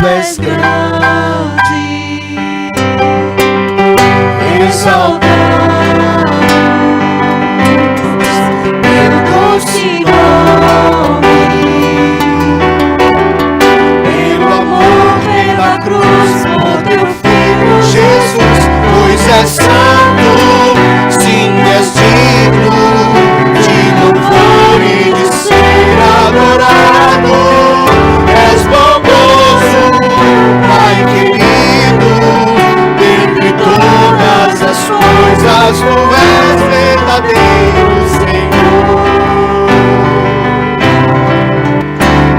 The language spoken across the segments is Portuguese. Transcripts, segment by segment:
és grande, exaltados teu doce nome, pelo amor, pela cruz, por teu filho Jesus, pois és santo, sim, és digno de louvor e de ser adorado. És bondoso, Pai querido, dentre todas as coisas tu és verdadeiro Senhor.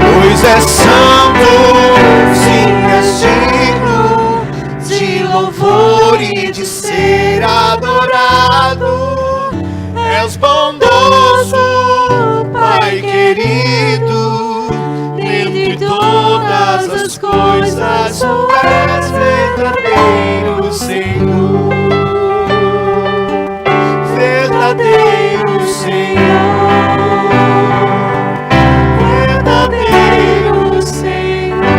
Pois és santo, sim, és digno de louvor e de ser adorado. És bondoso, Pai querido, dentre todas as coisas tu és verdadeiro Senhor. Verdadeiro Senhor. Verdadeiro Senhor.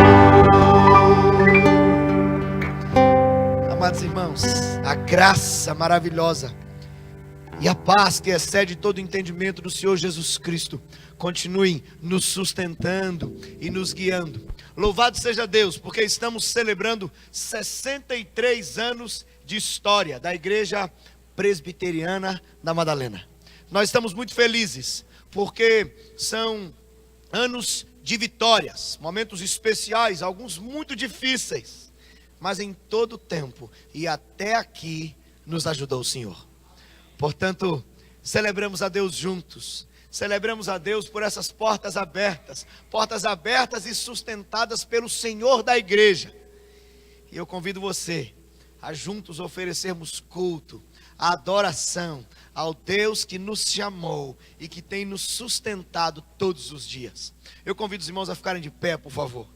Amados irmãos, a graça maravilhosa e a paz que excede todo entendimento do Senhor Jesus Cristo continue nos sustentando e nos guiando. Louvado seja Deus, porque estamos celebrando 63 anos de história da Igreja Presbiteriana da Madalena. Nós estamos muito felizes, porque são anos de vitórias, momentos especiais, alguns muito difíceis, mas em todo tempo e até aqui nos ajudou o Senhor. Portanto, celebramos a Deus juntos. Celebramos a Deus por essas portas abertas e sustentadas pelo Senhor da igreja. E eu convido você a juntos oferecermos culto, a adoração ao Deus que nos chamou e que tem nos sustentado todos os dias. Eu convido os irmãos a ficarem de pé, por favor.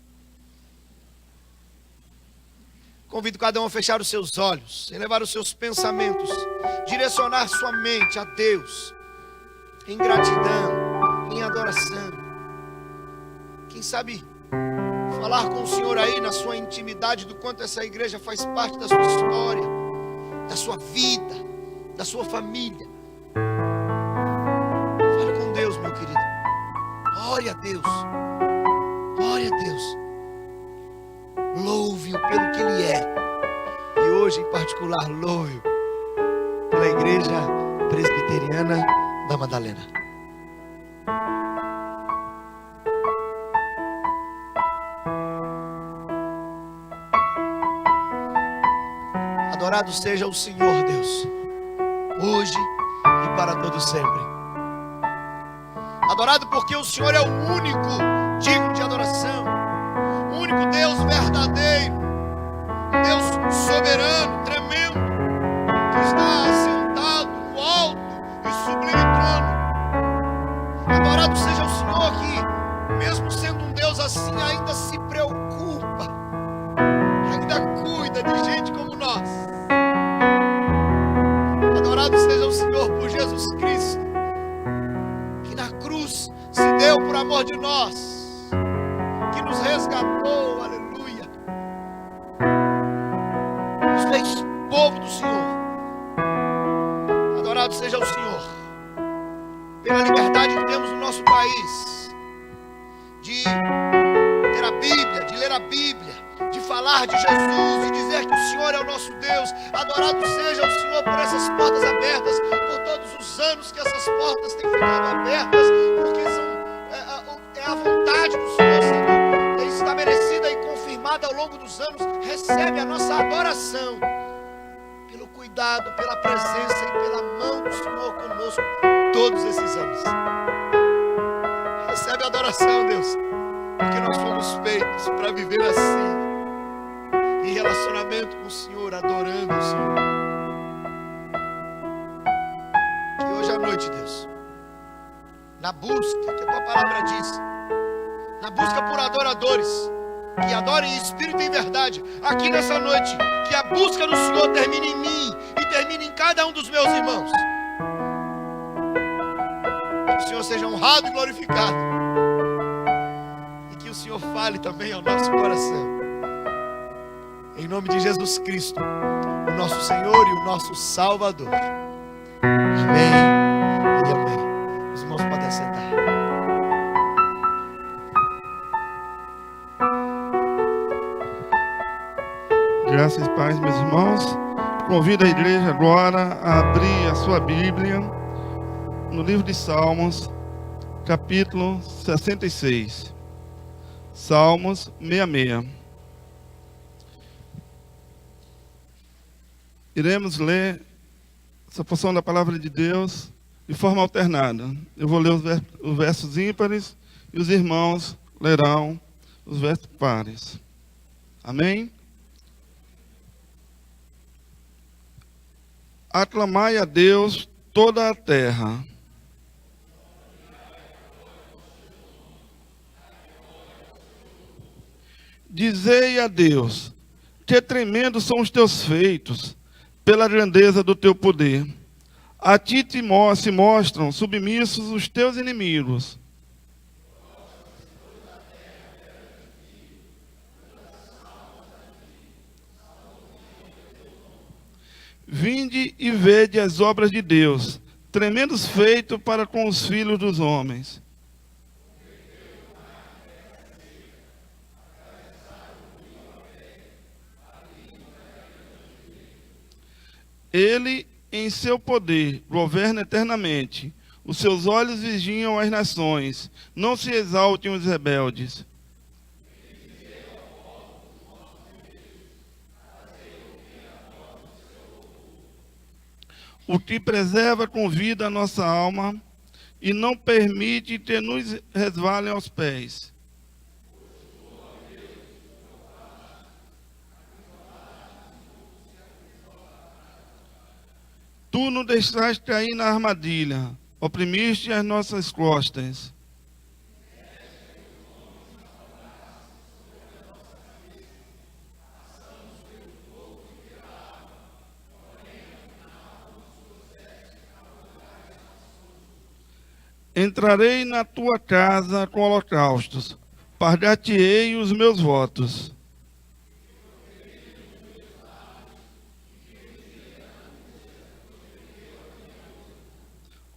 Convido cada um a fechar os seus olhos, elevar os seus pensamentos, direcionar sua mente a Deus, em gratidão, em adoração. Quem sabe falar com o Senhor aí na sua intimidade do quanto essa igreja faz parte da sua história, da sua vida, da sua família. Fale com Deus, meu querido. Ore a Deus. Ore a Deus. Louve-o pelo que Ele é. E hoje, em particular, louve-o pela Igreja Presbiteriana da Madalena. Adorado seja o Senhor Deus, hoje e para todo sempre. Adorado porque o Senhor é o único digno de adoração, o único Deus verdadeiro, Deus soberano, tremendo, que está sentado no alto e sublime trono. Adorado seja o Senhor que, mesmo sendo um Deus assim, ainda se preocupa, ainda cuida de gente como nós. Adorado seja o Senhor por Jesus Cristo, que na cruz se deu por amor de nós, que nos resgatou, aleluia, nos fez povo do Senhor. Adorado seja o Senhor pela liberdade que temos no nosso país de ter a Bíblia, de ler a Bíblia, de falar de Jesus e dizer que o Senhor é o nosso Deus. Adorado seja o Senhor por essas portas abertas, por todos os anos que essas portas têm ficado abertas, porque é a vontade do Senhor sendo estabelecida e confirmada ao longo dos anos. Recebe a nossa adoração pelo cuidado, pela presença e pela mão do Senhor conosco todos esses anos. Recebe a adoração, Deus, porque nós fomos feitos para viver assim, em relacionamento com o Senhor, adorando o Senhor. Que hoje à noite, Deus, na busca que a Tua palavra diz, na busca por adoradores que adorem em espírito e em verdade, aqui nessa noite, que a busca do Senhor termine em mim e termine em cada um dos meus irmãos. Que o Senhor seja honrado e glorificado, e que o Senhor fale também ao nosso coração. Em nome de Jesus Cristo, o nosso Senhor e o nosso Salvador. Amém e amém. Os irmãos podem assentar. Graças e paz, meus irmãos. Convido a igreja agora a abrir a sua Bíblia no livro de Salmos, capítulo 66. Salmos 66. Iremos ler essa porção da palavra de Deus de forma alternada. Eu vou ler os versos ímpares e os irmãos lerão os versos pares. Amém? Aclamai a Deus toda a terra. Dizei a Deus, que tremendos são os teus feitos, pela grandeza do teu poder. A ti se mostram submissos os teus inimigos. Vinde e vede as obras de Deus, tremendos feitos para com os filhos dos homens. Ele, em seu poder, governa eternamente. Os seus olhos vigiam as nações. Não se exaltem os rebeldes. O que preserva com vida a nossa alma e não permite que nos resvalem aos pés. Tu nos deixaste cair na armadilha, oprimiste as nossas costas. Entrarei na tua casa com holocaustos, pagar-te-ei os meus votos.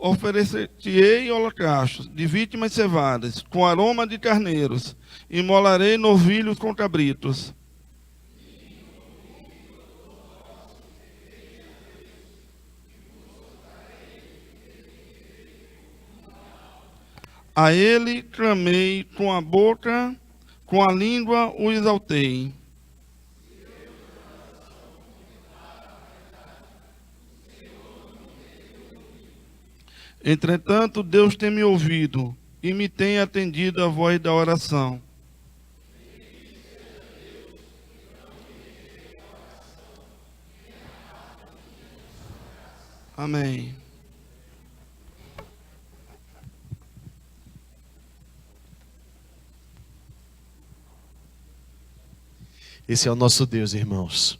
Oferecer-te-ei holocaustos de vítimas cevadas, com aroma de carneiros, e molarei novilhos com cabritos. A ele clamei com a boca, com a língua o exaltei. Entretanto, Deus tem me ouvido e me tem atendido a voz da oração. Amém. Esse é o nosso Deus, irmãos.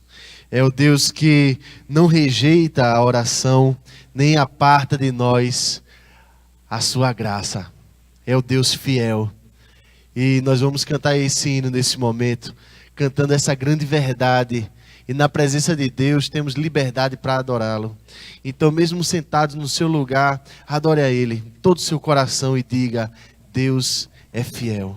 É o Deus que não rejeita a oração, nem aparta de nós a sua graça. É o Deus fiel. E nós vamos cantar esse hino nesse momento, cantando essa grande verdade. E na presença de Deus temos liberdade para adorá-lo. Então, mesmo sentados no seu lugar, adore a Ele, todo o seu coração e diga: Deus é fiel.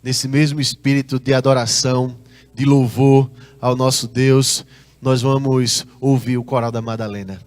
nesse mesmo espírito de adoração, de louvor ao nosso Deus, nós vamos ouvir o coral da Madalena.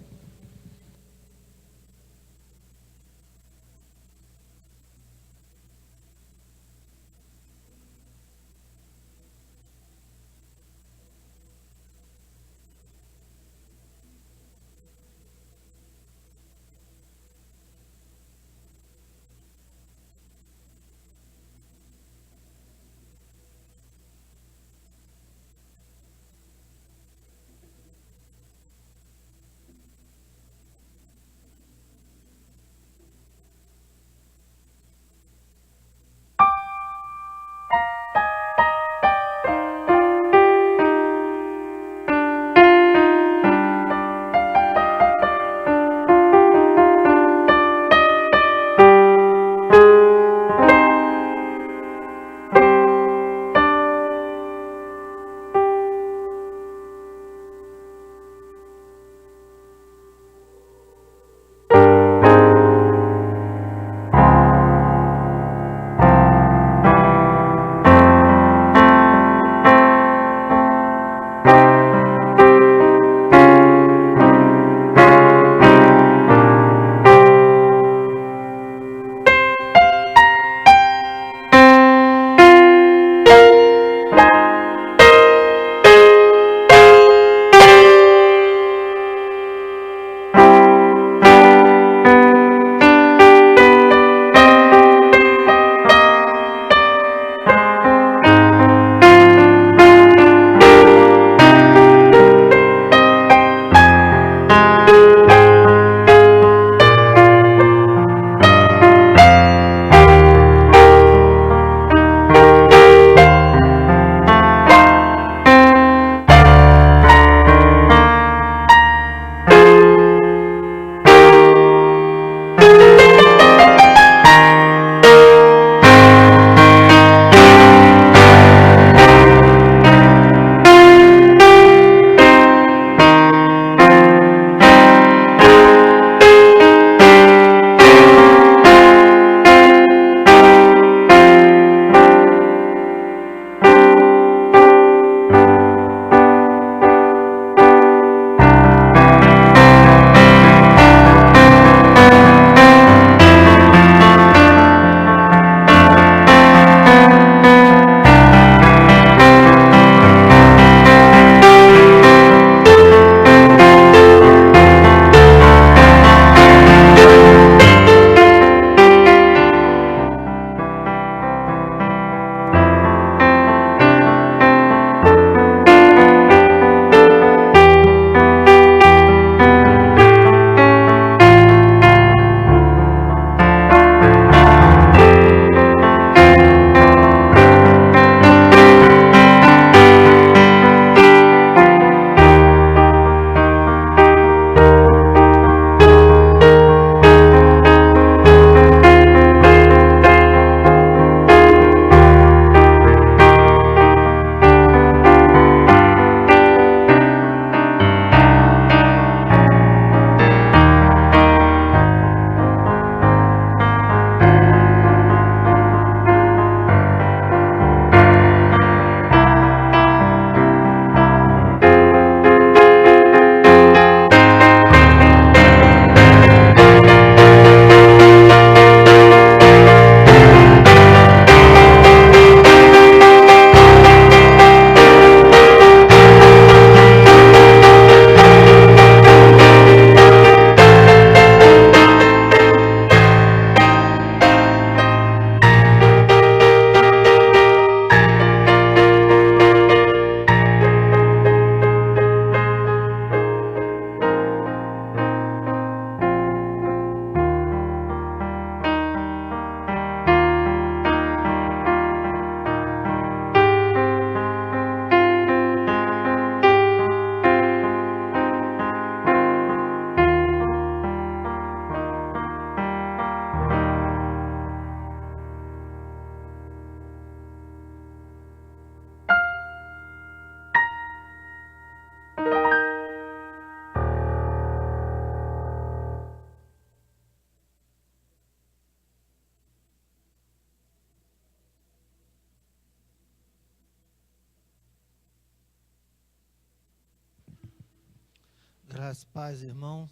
Graças, paz, irmão.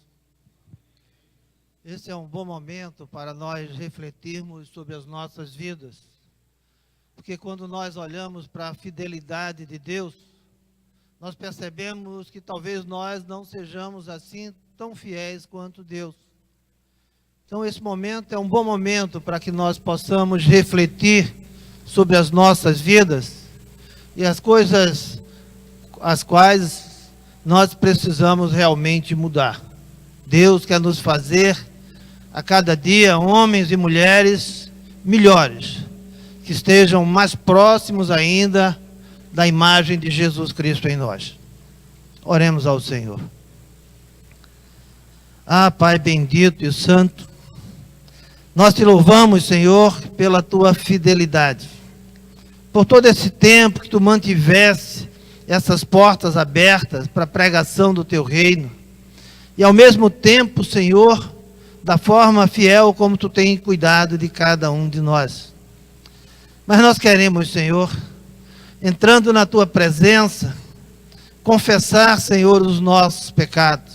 Esse é um bom momento para nós refletirmos sobre as nossas vidas. Porque quando nós olhamos para a fidelidade de Deus, nós percebemos que talvez nós não sejamos assim tão fiéis quanto Deus. Então esse momento é um bom momento para que nós possamos refletir sobre as nossas vidas e as coisas as quais nós precisamos realmente mudar. Deus quer nos fazer a cada dia homens e mulheres melhores, que estejam mais próximos ainda da imagem de Jesus Cristo em nós. Oremos ao Senhor. Ah, Pai bendito e santo, nós te louvamos, Senhor, pela tua fidelidade, por todo esse tempo que tu mantivesse essas portas abertas para a pregação do teu reino, e ao mesmo tempo, Senhor, da forma fiel como tu tens cuidado de cada um de nós. Mas nós queremos, Senhor, entrando na tua presença, confessar, Senhor, os nossos pecados.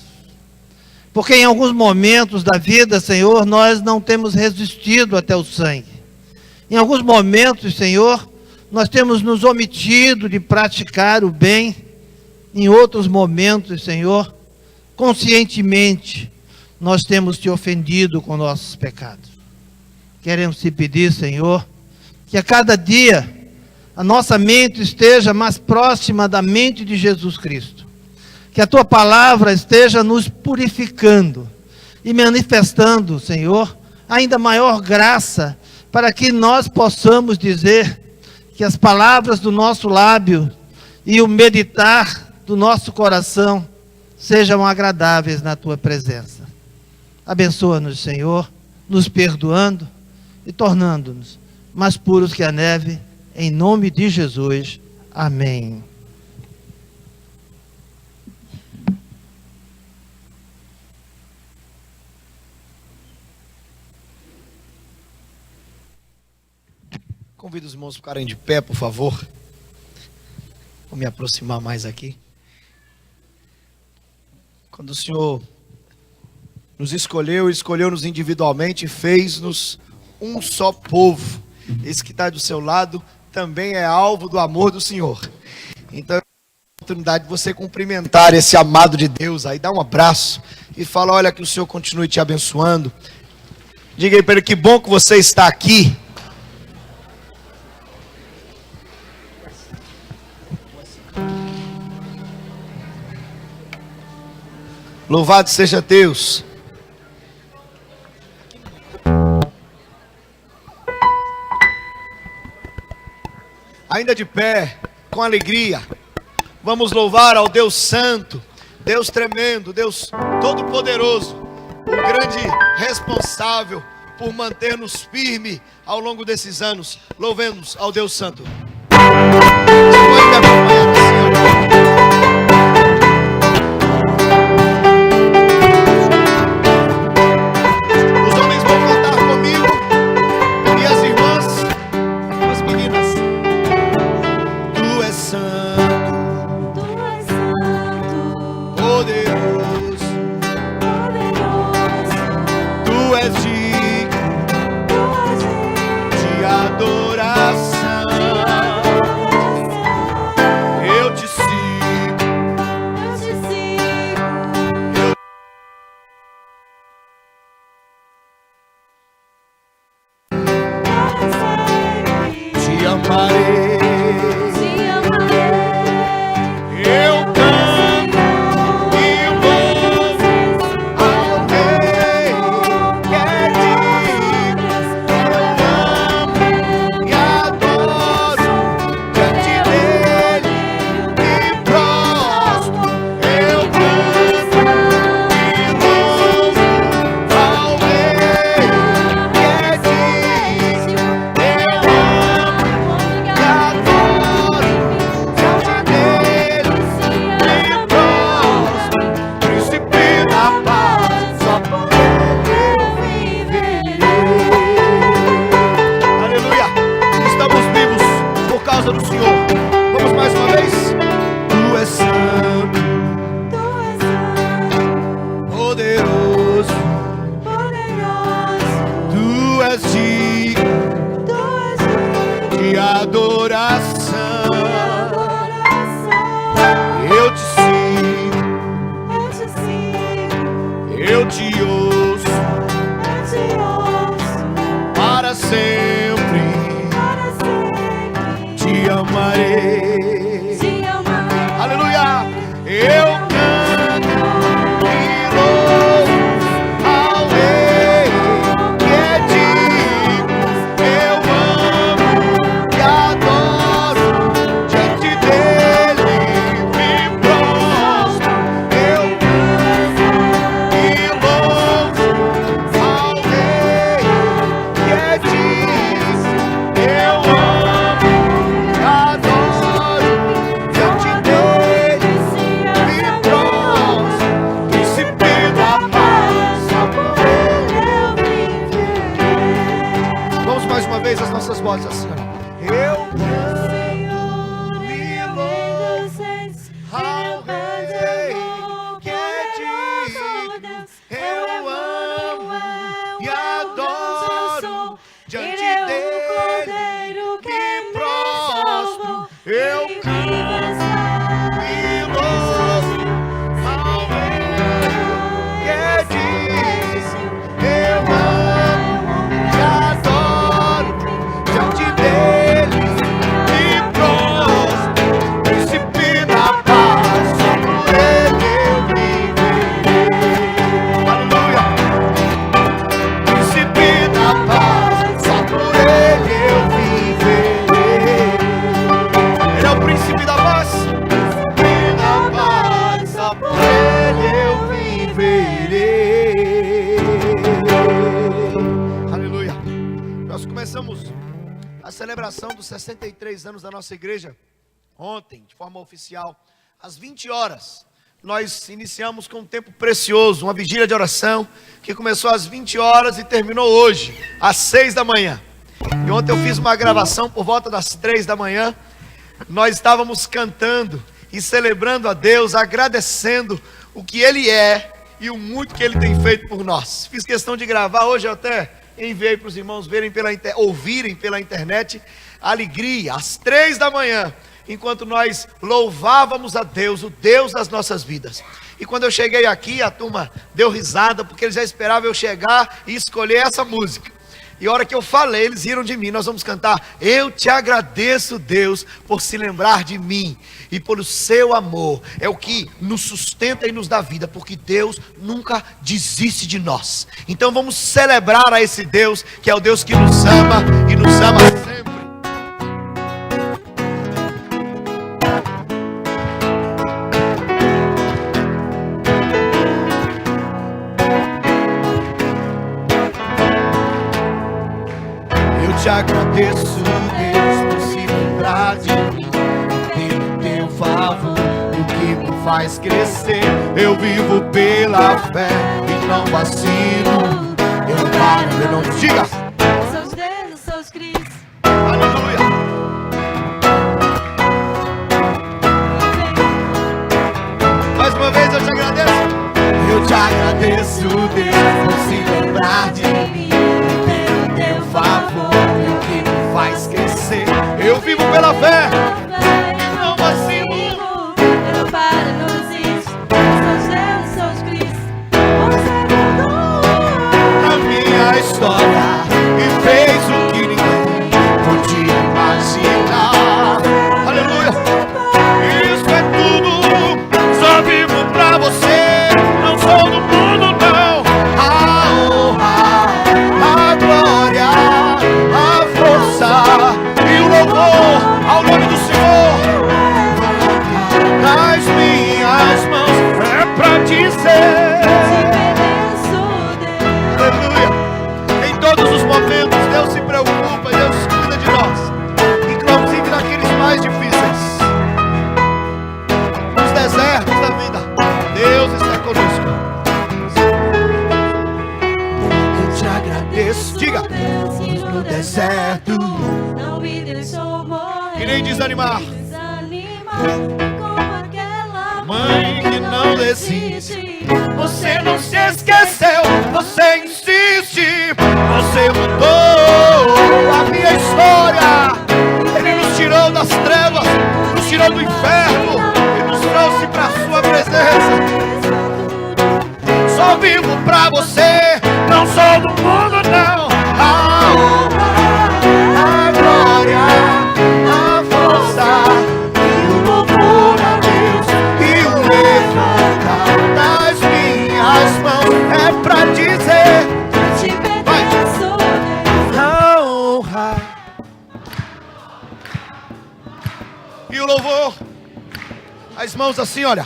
Porque em alguns momentos da vida, Senhor, nós não temos resistido até o sangue. Em alguns momentos, Senhor, nós temos nos omitido de praticar o bem. Em outros momentos, Senhor, conscientemente, nós temos te ofendido com nossos pecados. Queremos te pedir, Senhor, que a cada dia a nossa mente esteja mais próxima da mente de Jesus Cristo. Que a tua palavra esteja nos purificando e manifestando, Senhor, ainda maior graça para que nós possamos dizer que as palavras do nosso lábio e o meditar do nosso coração sejam agradáveis na tua presença. Abençoa-nos, Senhor, nos perdoando e tornando-nos mais puros que a neve, em nome de Jesus. Amém. Convido os irmãos a ficarem de pé, por favor. Vou me aproximar mais aqui. Quando o Senhor nos escolheu-nos individualmente e fez-nos um só povo. Esse que está do seu lado também é alvo do amor do Senhor. Então, é a oportunidade de você cumprimentar esse amado de Deus aí, dá um abraço e fala: olha, que o Senhor continue te abençoando. Diga aí para ele que bom que você está aqui. Louvado seja Deus. Ainda de pé, com alegria, vamos louvar ao Deus Santo, Deus tremendo, Deus Todo-Poderoso, o grande responsável por manter-nos firmes ao longo desses anos. Louvemos ao Deus Santo. Pode me acompanhar no Senhor. cantarei. Aleluia! Eu canto e louvo ao Rei que é digno. Eu amo e adoro diante dele me prostro. Eu canto e louvo ao Rei que é digno. Eu amo e adoro diante dele me prostro. Príncipe da paz, só por ele eu viverei. Vamos mais uma vez as nossas vozes assim, ó. Eu canto e louvo ao Rei que é digno. Eu amo e adoro diante dele me prostro. Eu canto e louvo ao Rei que é digno. Eu amo e adoro diante dele me prostro. Príncipe da paz, só por ele eu viverei. Aleluia! Príncipe da paz, só por ele eu viverei. Ele é o príncipe da paz. Príncipe da paz, só por ele eu viverei. Aleluia. Nós começamos a celebração dos 63 anos da nossa igreja ontem, de forma oficial, às 20 horas. Nós iniciamos com um tempo precioso, uma vigília de oração, que começou às 20 horas e terminou hoje, às 6 da manhã. E ontem eu fiz uma gravação por volta das 3 da manhã. Nós estávamos cantando e celebrando a Deus, agradecendo o que Ele é e o muito que Ele tem feito por nós. Fiz questão de gravar, hoje eu até enviei para os irmãos verem ouvirem pela internet a alegria, às 3 da manhã, enquanto nós louvávamos a Deus, o Deus das nossas vidas. E quando eu cheguei aqui, a turma deu risada, porque eles já esperavam eu chegar e escolher essa música. E a hora que eu falei, eles riram de mim. Nós vamos cantar: eu te agradeço, Deus, por se lembrar de mim e pelo seu amor. É o que nos sustenta e nos dá vida, porque Deus nunca desiste de nós. Então vamos celebrar a esse Deus, que é o Deus que nos ama e nos ama sempre. Te agradeço, Deus, por se lembrar de mim, pelo teu favor, o que me faz crescer. Eu vivo pela fé e não vacilo. Eu não paro, eu não diga. Seus dedos, seus Cristo. Aleluia. Mais uma vez eu te agradeço. Eu te agradeço, Deus, por se lembrar de mim, pelo teu favor, faz crescer. Eu vivo pela fé, não vacilo. Eu não paro, não desisto. Seus dedos, seus Cristo. Você mudou na minha história e fez o que ninguém podia imaginar. Aleluia. Isso é tudo. Só vivo pra você. Não sou do mundo, não. A honra, a glória, e o louvor ao nome do Senhor. Nas minhas mãos é pra dizer: aleluia. Em todos os momentos Deus se preocupa, Deus cuida de nós, inclusive naqueles mais difíceis, nos desertos da vida. Deus está conosco. Eu te agradeço. Diga: no deserto não me deixou morrer. E nem desanimar. Como aquela mãe que não desiste. Você não se esqueceu, você insiste. Você mudou a minha história. Ele nos tirou das trevas, nos tirou do inferno e nos trouxe pra sua presença. Só vivo pra você, não sou do mundo, não. A honra, a glória, a força E o louvor, as mãos assim, olha.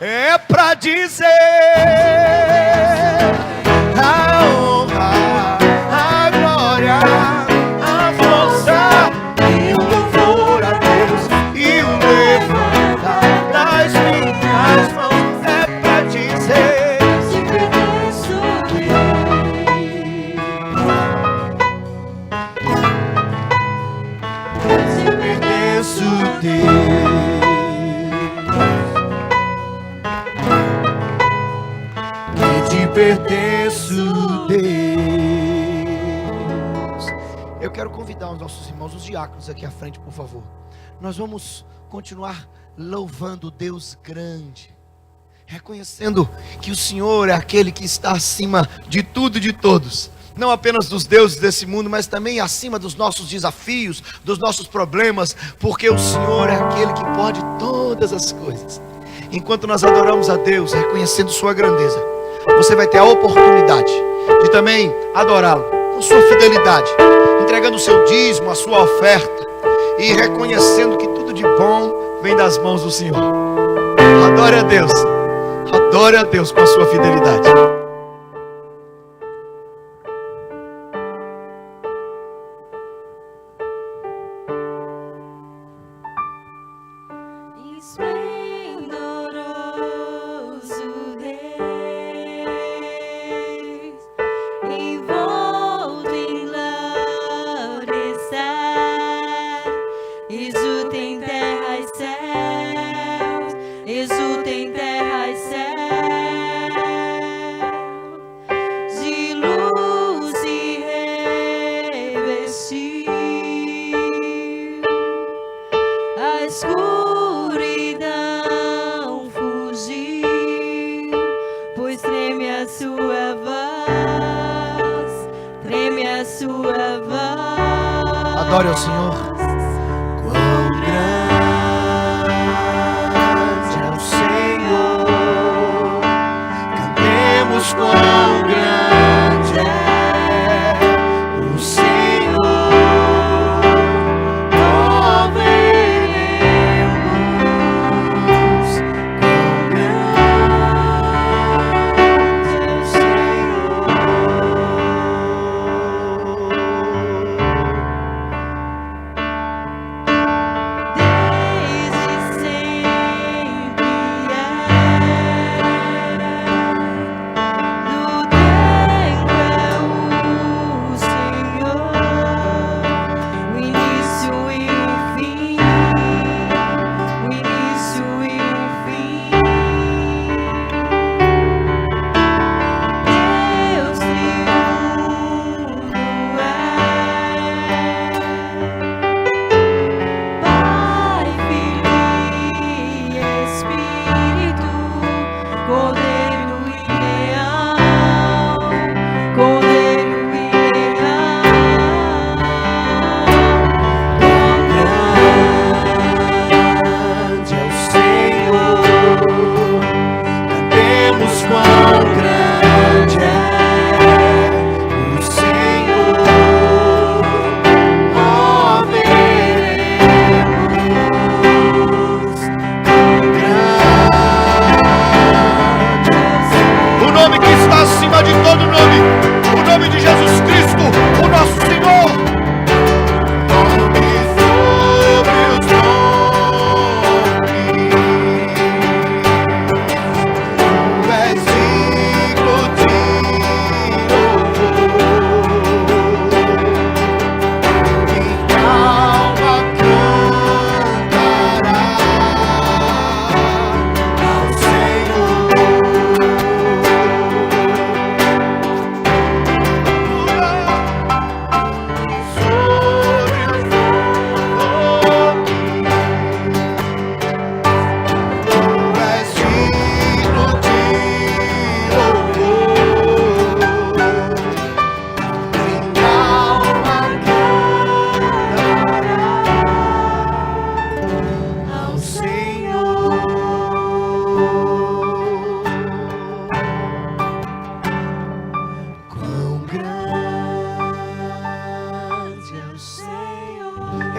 É pra dizer a honra, a glória, a força e o louvor a Deus e o levantar das minhas mãos. É pra dizer Se pertenço pertenço a Deus. E te pertenço, Deus. Eu quero convidar os nossos irmãos, os diáconos aqui à frente, por favor. Nós vamos continuar louvando o Deus grande, reconhecendo que o Senhor é aquele que está acima de tudo e de todos. Não apenas dos deuses desse mundo, mas também acima dos nossos desafios, dos nossos problemas, porque o Senhor é aquele que pode todas as coisas. Enquanto nós adoramos a Deus, reconhecendo sua grandeza, você vai ter a oportunidade de também adorá-lo com sua fidelidade, entregando o seu dízimo, a sua oferta e reconhecendo que tudo de bom vem das mãos do Senhor. Adore a Deus com a sua fidelidade. esplendoroso Reis, envolto em glória está, exulta em terra e céus, exulta em terra e céus, de luz se revestiu, a escuridão fugiu, pois treme a sua voz, treme a sua voz. Adore ao Senhor. Quão grande é o Senhor, cantemos quão grande é o Senhor, louvaremos, quão grande é o Senhor. Desde sempre é, do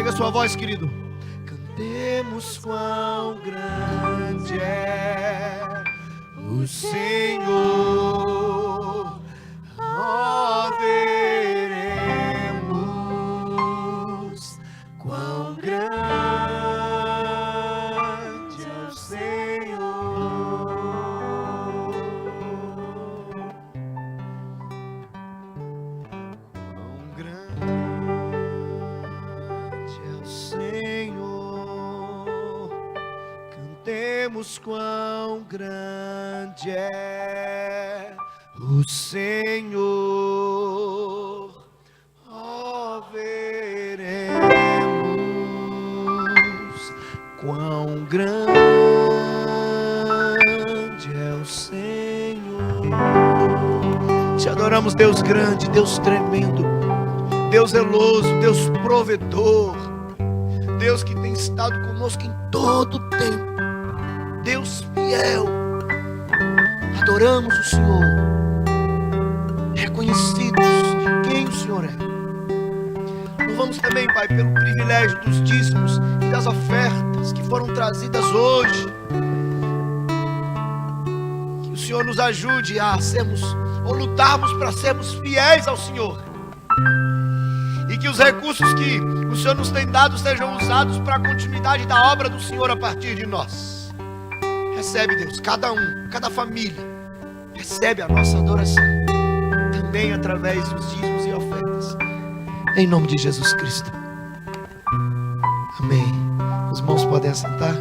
Erga sua voz, querido. Cantemos quão grande é o Senhor. Ó, veremos quão grande é o Senhor. Quão grande é o Senhor. Cantemos quão grande é o Senhor. Ó, veremos quão grande é o Senhor. Te adoramos, Deus grande, Deus tremendo, Deus zeloso, Deus provedor, Deus que tem estado conosco em todo o tempo, Deus fiel. Adoramos o Senhor, reconhecidos de quem o Senhor é. Louvamos também, Pai, pelo privilégio dos dízimos e das ofertas que foram trazidas hoje. Que o Senhor nos ajude a sermos, ou lutarmos para sermos fiéis ao Senhor. E que os recursos que o Senhor nos tem dado sejam usados para a continuidade da obra do Senhor a partir de nós. Recebe, Deus, cada um, cada família, recebe a nossa adoração, também através dos dízimos e ofertas. Em nome de Jesus Cristo. Amém. Os irmãos podem assentar.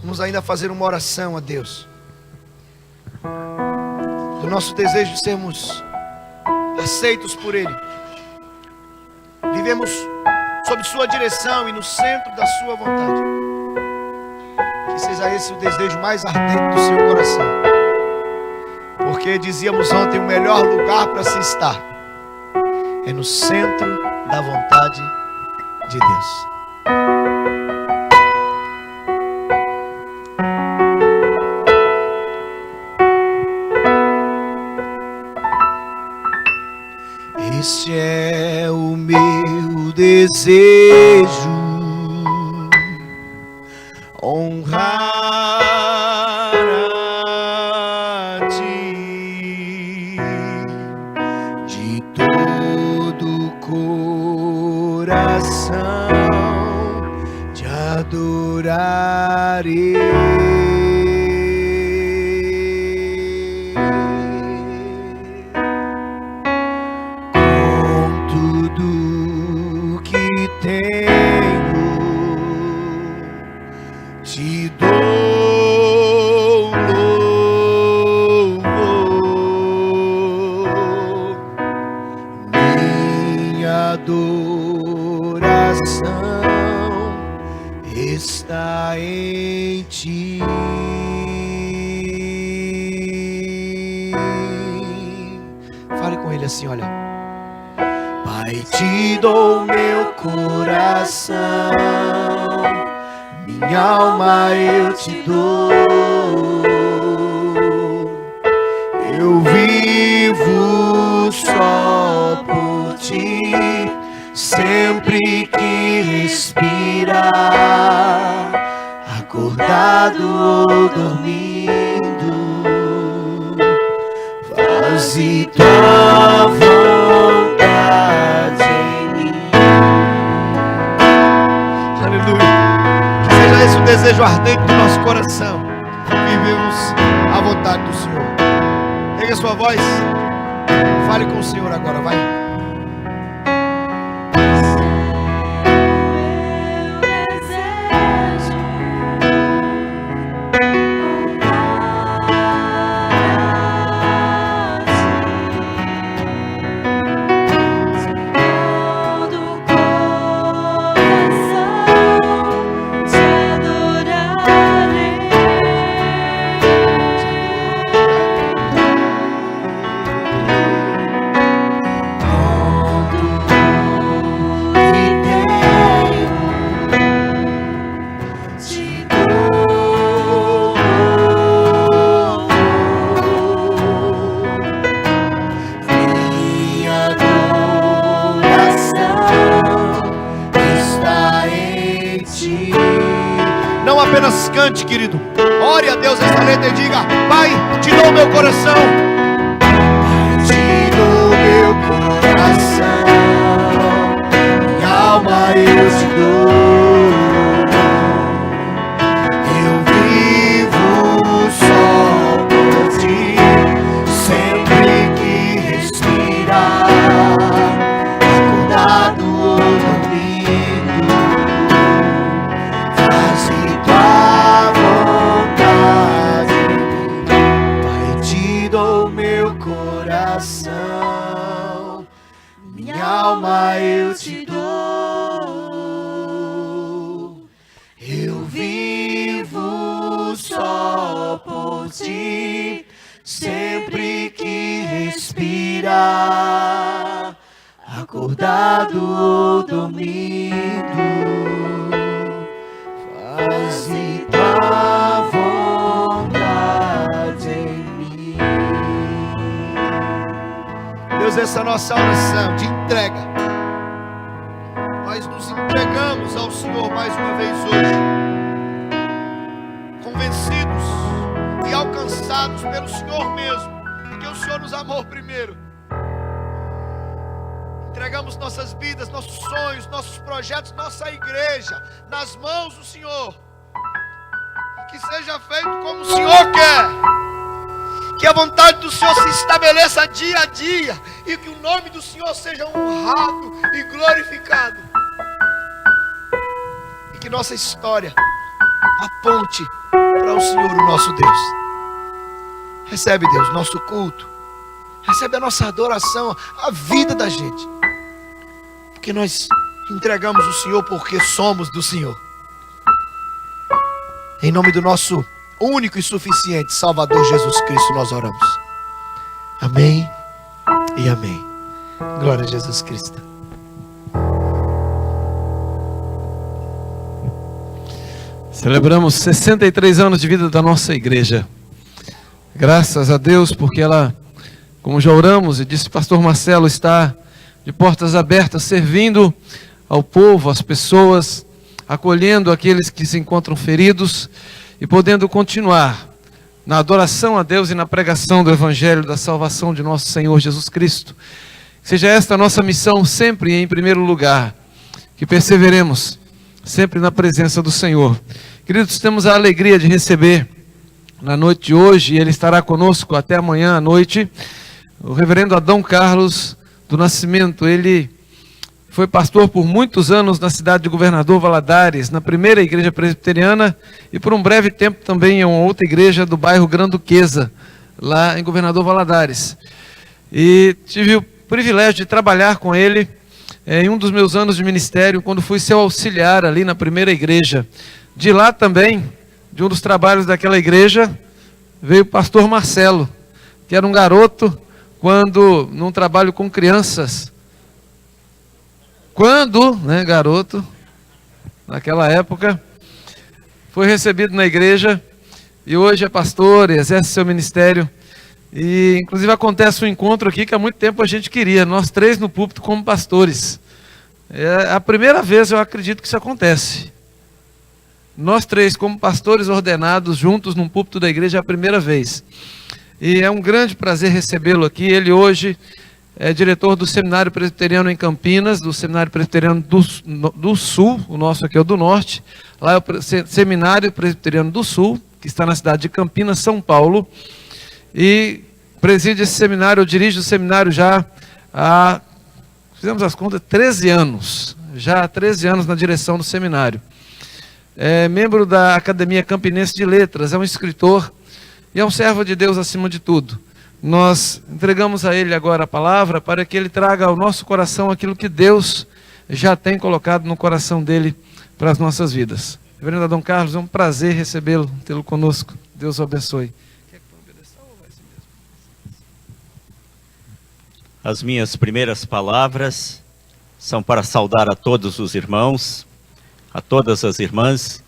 Vamos ainda fazer uma oração a Deus. Do nosso desejo de sermos aceitos por Ele. Vivemos sob sua direção e no centro da sua vontade. Que seja esse o desejo mais ardente do seu coração. Porque dizíamos ontem, o melhor lugar para se estar é no centro da vontade de Deus. Este é o meu desejo, honrar a Ti de todo o coração, te adorarei. Está em Ti. Fale com Ele assim, olha. Pai, Te dou meu coração, minha alma eu Te dou. Eu vivo só por Ti, sempre que respirar, acordado ou dormindo, faze Tua vontade em mim. Aleluia. Que seja esse o desejo ardente do nosso coração. Vivemos a vontade do Senhor. Erga sua voz. Fale com o Senhor agora, vai. Mas cante, querido. Ore a Deus essa letra e diga: Pai, te dou meu coração. Pai, te dou meu coração. Minha alma eu te dou. Eu vivo só por ti. Sempre que respirar, acordado ou dormindo, faze tua vontade em mim. Pai, te dou meu coração, minha alma eu te dou. Eu vivo só por ti. Sempre que respirar, acordado ou dormindo, faze tua vontade em mim. Deus, essa é a nossa oração de entrega. Nós nos entregamos ao Senhor mais uma vez hoje, convencidos e alcançados pelo Senhor mesmo, porque o Senhor nos amou primeiro. Entregamos nossas vidas, nossos sonhos, nossos projetos, nossa igreja nas mãos do Senhor. Que seja feito como o Senhor quer. Que a vontade do Senhor se estabeleça dia a dia e que o nome do Senhor seja honrado e glorificado. E que nossa história aponte para o Senhor, o nosso Deus. Recebe, Deus, nosso culto. Recebe a nossa adoração, a vida da gente. Porque nós entregamos o Senhor porque somos do Senhor. Em nome do nosso único e suficiente Salvador Jesus Cristo nós oramos. Amém e amém. Glória a Jesus Cristo. Celebramos 63 anos de vida da nossa igreja. Graças a Deus, porque ela, como já oramos e disse o pastor Marcelo, está de portas abertas, servindo ao povo, às pessoas, acolhendo aqueles que se encontram feridos e podendo continuar na adoração a Deus e na pregação do Evangelho da salvação de nosso Senhor Jesus Cristo. Seja esta a nossa missão sempre em primeiro lugar, que perseveremos sempre na presença do Senhor. Queridos, temos a alegria de receber na noite de hoje, e ele estará conosco até amanhã à noite, o reverendo Adão Carlos do Nascimento. Ele foi pastor por muitos anos na cidade de Governador Valadares, na primeira igreja presbiteriana, e por um breve tempo também em uma outra igreja do bairro Granduquesa, lá em Governador Valadares. E tive o privilégio de trabalhar com ele em um dos meus anos de ministério, quando fui seu auxiliar ali na primeira igreja. De lá também, de um dos trabalhos daquela igreja, veio o pastor Marcelo, que era um garoto, quando, num trabalho com crianças, garoto, naquela época, foi recebido na igreja, e hoje é pastor e exerce seu ministério. E inclusive acontece um encontro aqui que há muito tempo a gente queria, nós três no púlpito como pastores. É a primeira vez, eu acredito, que isso acontece. Nós três como pastores ordenados juntos num púlpito da igreja é a primeira vez. E é um grande prazer recebê-lo aqui. Ele hoje é diretor do Seminário Presbiteriano em Campinas, do Seminário Presbiteriano do Sul, o nosso aqui é o do Norte. Lá é o Seminário Presbiteriano do Sul, que está na cidade de Campinas, São Paulo. E preside esse seminário, eu dirijo o seminário já há, fizemos as contas, 13 anos. Já há 13 anos na direção do seminário. É membro da Academia Campinense de Letras, é um escritor e é um servo de Deus acima de tudo. Nós entregamos a ele agora a palavra para que ele traga ao nosso coração aquilo que Deus já tem colocado no coração dele para as nossas vidas. Reverendo Adão Carlos, é um prazer recebê-lo, tê-lo conosco. Deus o abençoe. As minhas primeiras palavras são para saudar a todos os irmãos, a todas as irmãs,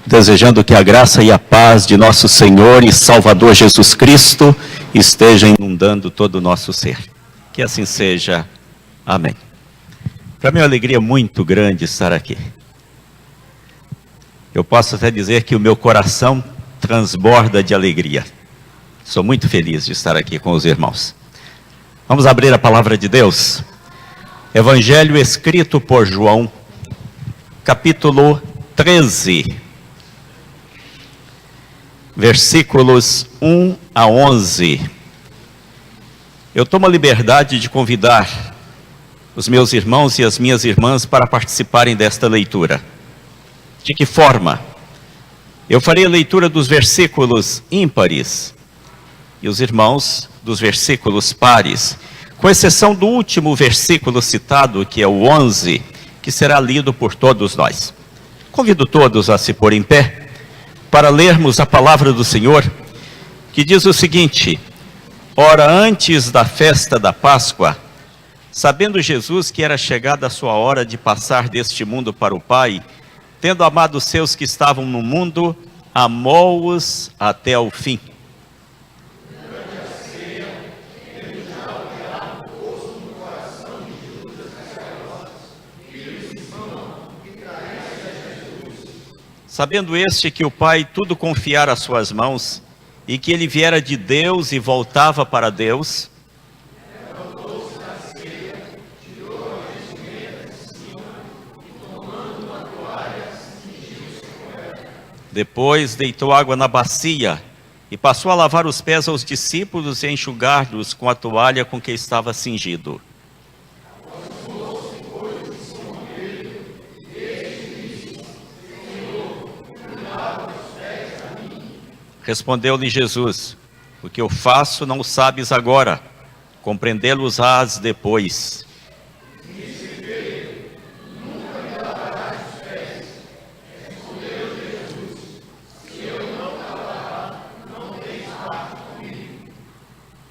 desejando que a graça e a paz de nosso Senhor e Salvador Jesus Cristo esteja inundando todo o nosso ser. Que assim seja. Amém. Para mim é uma alegria muito grande estar aqui. eu posso até dizer que o meu coração transborda de alegria. Sou muito feliz de estar aqui com os irmãos. Vamos abrir a palavra de Deus. Evangelho escrito por João, capítulo 13, versículos 1 a 11. Eu tomo a liberdade de convidar os meus irmãos e as minhas irmãs para participarem desta leitura. De que forma? Eu farei a leitura dos versículos ímpares e os irmãos dos versículos pares, com exceção do último versículo citado, que é o 11, que será lido por todos nós. Convido todos a se pôr em pé para lermos a palavra do Senhor, que diz o seguinte: ora, antes da festa da Páscoa, sabendo Jesus que era chegada a sua hora de passar deste mundo para o Pai, tendo amado os seus que estavam no mundo, amou-os até o fim. Sabendo este que o Pai tudo confiara às suas mãos, e que ele viera de Deus e voltava para Deus, depois deitou água na bacia e passou a lavar os pés aos discípulos e a enxugar-los com a toalha com que estava cingido. Respondeu-lhe Jesus: o que eu faço não o sabes agora, compreendê-los-ás depois.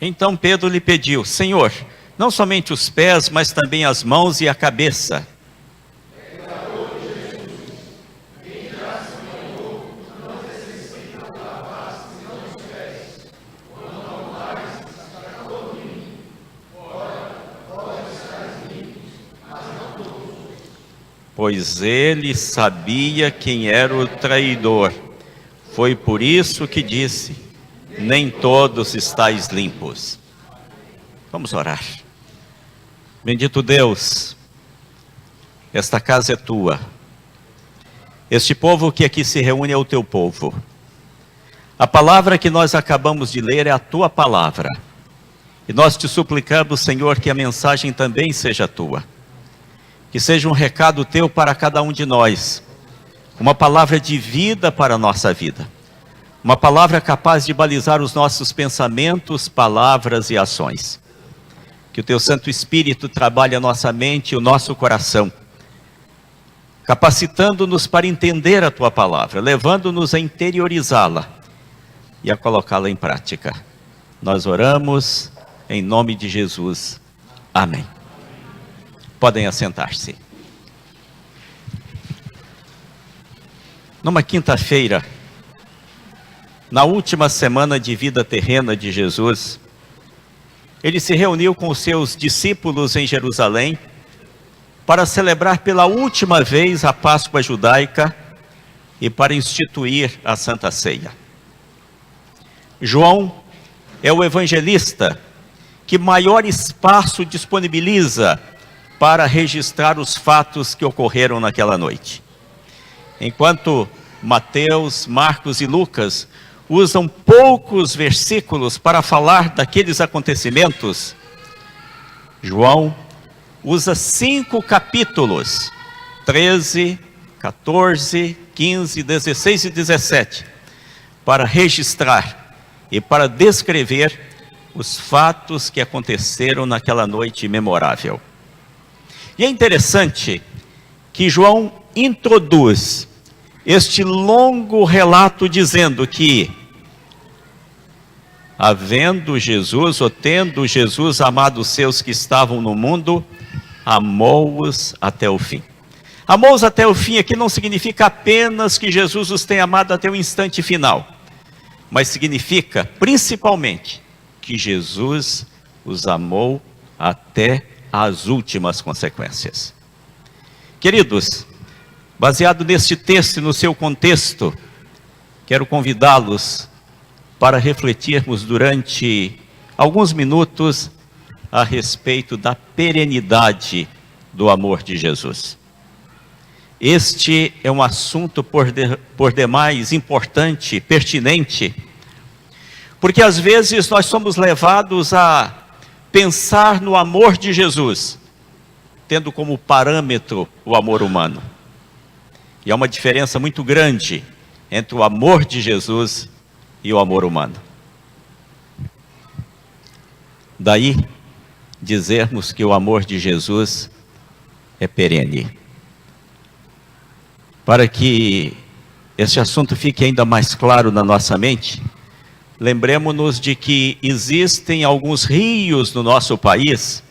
Então Pedro lhe pediu: Senhor, não somente os pés, mas também as mãos e a cabeça. Pois ele sabia quem era o traidor. Foi por isso que disse: nem todos estáis limpos. Vamos orar. Bendito Deus, esta casa é tua. Este povo que aqui se reúne é o teu povo. A palavra que nós acabamos de ler é a tua palavra. E nós te suplicamos, Senhor, que a mensagem também seja tua. Que seja um recado teu para cada um de nós. Uma palavra de vida para a nossa vida. Uma palavra capaz de balizar os nossos pensamentos, palavras e ações. Que o teu Santo Espírito trabalhe a nossa mente e o nosso coração, capacitando-nos para entender a tua palavra, levando-nos a interiorizá-la e a colocá-la em prática. Nós oramos em nome de Jesus. Amém. Podem assentar-se. Numa quinta-feira, na última semana de vida terrena de Jesus, ele se reuniu com os seus discípulos em Jerusalém para celebrar pela última vez a Páscoa judaica e para instituir a Santa Ceia. João é o evangelista que maior espaço disponibiliza para registrar os fatos que ocorreram naquela noite. Enquanto Mateus, Marcos e Lucas usam poucos versículos para falar daqueles acontecimentos, João usa 5 capítulos, 13, 14, 15, 16 e 17, para registrar e para descrever os fatos que aconteceram naquela noite memorável. E é interessante que João introduz este longo relato dizendo que, havendo Jesus, ou tendo Jesus amado os seus que estavam no mundo, amou-os até o fim. Amou-os até o fim aqui não significa apenas que Jesus os tenha amado até o instante final, mas significa principalmente que Jesus os amou até as últimas consequências. Queridos, Baseado neste texto e no seu contexto, quero convidá-los para refletirmos durante alguns minutos a respeito da perenidade do amor de Jesus. Este é um assunto por demais importante, pertinente, porque às vezes nós somos levados a pensar no amor de Jesus, tendo como parâmetro o amor humano. E há uma diferença muito grande entre o amor de Jesus e o amor humano. Daí, dizermos que o amor de Jesus é perene. Para que esse assunto fique ainda mais claro na nossa mente, lembremos-nos de que existem alguns rios no nosso país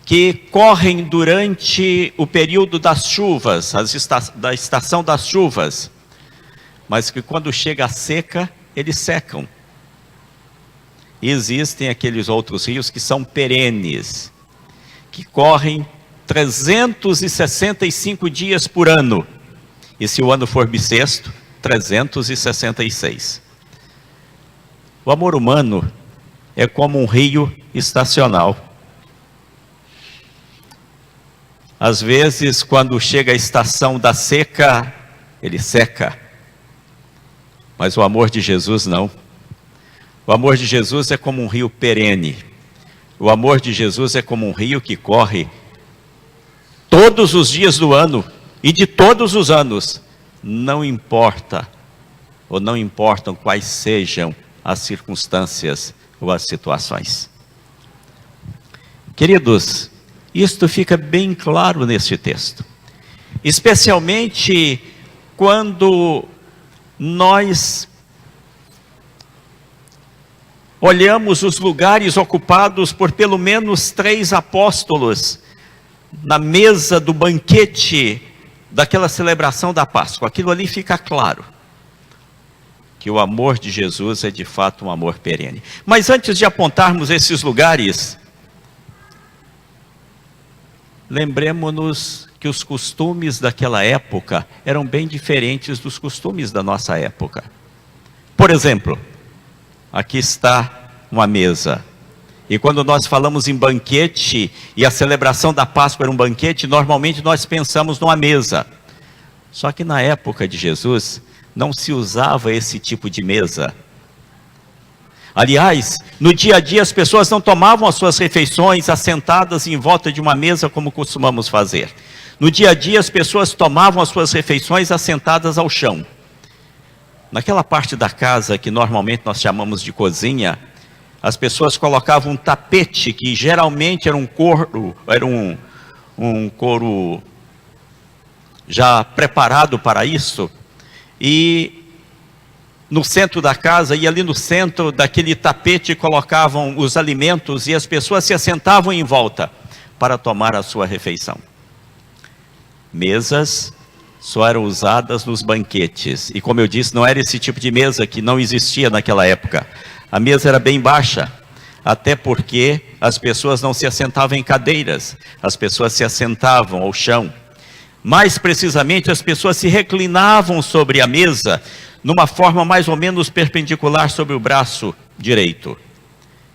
que correm durante o período das chuvas, da estação das chuvas, mas que quando chega a seca, eles secam. E existem aqueles outros rios que são perenes, que correm 365 dias por ano. E se o ano for bissexto, 366. O amor humano é como um rio estacional. Às vezes, quando chega a estação da seca, ele seca. Mas o amor de Jesus não. O amor de Jesus é como um rio perene. O amor de Jesus é como um rio que corre todos os dias do ano e de todos os anos. Não importa, ou não importam quais sejam as circunstâncias ou as situações. Queridos, isto fica bem claro neste texto. Especialmente quando nós olhamos os lugares ocupados por pelo menos 3 apóstolos na mesa do banquete daquela celebração da Páscoa. Aquilo ali fica claro, que o amor de Jesus é de fato um amor perene. Mas antes de apontarmos esses lugares, lembremos-nos que os costumes daquela época eram bem diferentes dos costumes da nossa época. Por exemplo, aqui está uma mesa. E quando nós falamos em banquete, e a celebração da Páscoa era um banquete, normalmente nós pensamos numa mesa. Só que na época de Jesus, não se usava esse tipo de mesa. Aliás, no dia a dia as pessoas não tomavam as suas refeições assentadas em volta de uma mesa como costumamos fazer. No dia a dia as pessoas tomavam as suas refeições assentadas ao chão. Naquela parte da casa que normalmente nós chamamos de cozinha, as pessoas colocavam um tapete que geralmente era um couro já preparado para isso, e no centro da casa, e ali no centro daquele tapete colocavam os alimentos e as pessoas se assentavam em volta para tomar a sua refeição. Mesas só eram usadas nos banquetes, e como eu disse, não era esse tipo de mesa que não existia naquela época. A mesa era bem baixa, até porque as pessoas não se assentavam em cadeiras, as pessoas se assentavam ao chão. Mais precisamente, as pessoas se reclinavam sobre a mesa, numa forma mais ou menos perpendicular sobre o braço direito.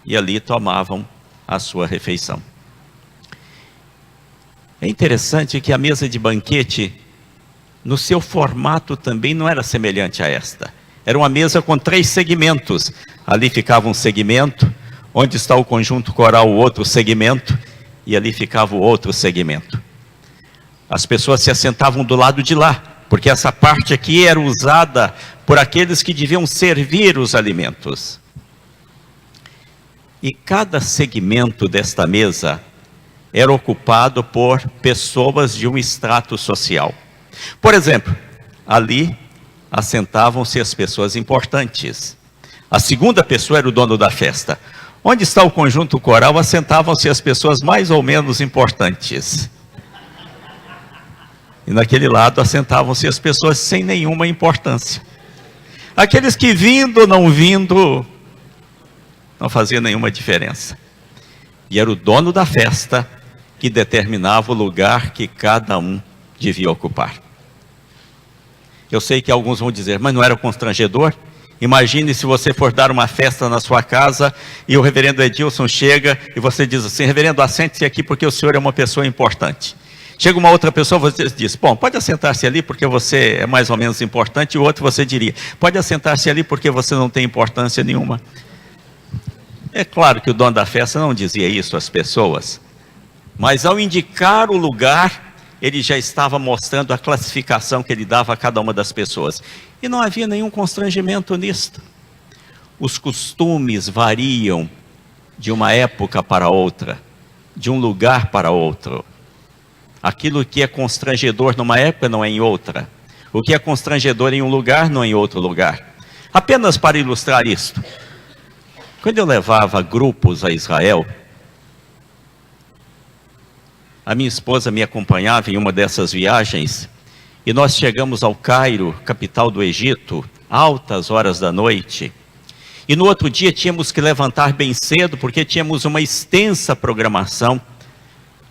E ali tomavam a sua refeição. É interessante que a mesa de banquete, no seu formato também não era semelhante a esta. Era uma mesa com 3 segmentos. Ali ficava um segmento, onde está o conjunto coral, o outro segmento, e ali ficava o outro segmento. As pessoas se assentavam do lado de lá, porque essa parte aqui era usada por aqueles que deviam servir os alimentos. E cada segmento desta mesa era ocupado por pessoas de um extrato social. Por exemplo, ali assentavam-se as pessoas importantes. A segunda pessoa era o dono da festa. Onde está o conjunto coral, assentavam-se as pessoas mais ou menos importantes. E naquele lado assentavam-se as pessoas sem nenhuma importância. Aqueles que vindo ou não vindo, não fazia nenhuma diferença. E era o dono da festa que determinava o lugar que cada um devia ocupar. Eu sei que alguns vão dizer, mas não era constrangedor? Imagine se você for dar uma festa na sua casa e o reverendo Edilson chega e você diz assim, reverendo, assente-se aqui porque o senhor é uma pessoa importante. Chega uma outra pessoa, você diz, bom, pode assentar-se ali porque você é mais ou menos importante, e o outro você diria, pode assentar-se ali porque você não tem importância nenhuma. É claro que o dono da festa não dizia isso às pessoas, mas ao indicar o lugar, ele já estava mostrando a classificação que ele dava a cada uma das pessoas. E não havia nenhum constrangimento nisto. Os costumes variam de uma época para outra, de um lugar para outro. Aquilo que é constrangedor numa época não é em outra. O que é constrangedor em um lugar não é em outro lugar. Apenas para ilustrar isto. Quando eu levava grupos a Israel, a minha esposa me acompanhava em uma dessas viagens e nós chegamos ao Cairo, capital do Egito, altas horas da noite. E no outro dia tínhamos que levantar bem cedo porque tínhamos uma extensa programação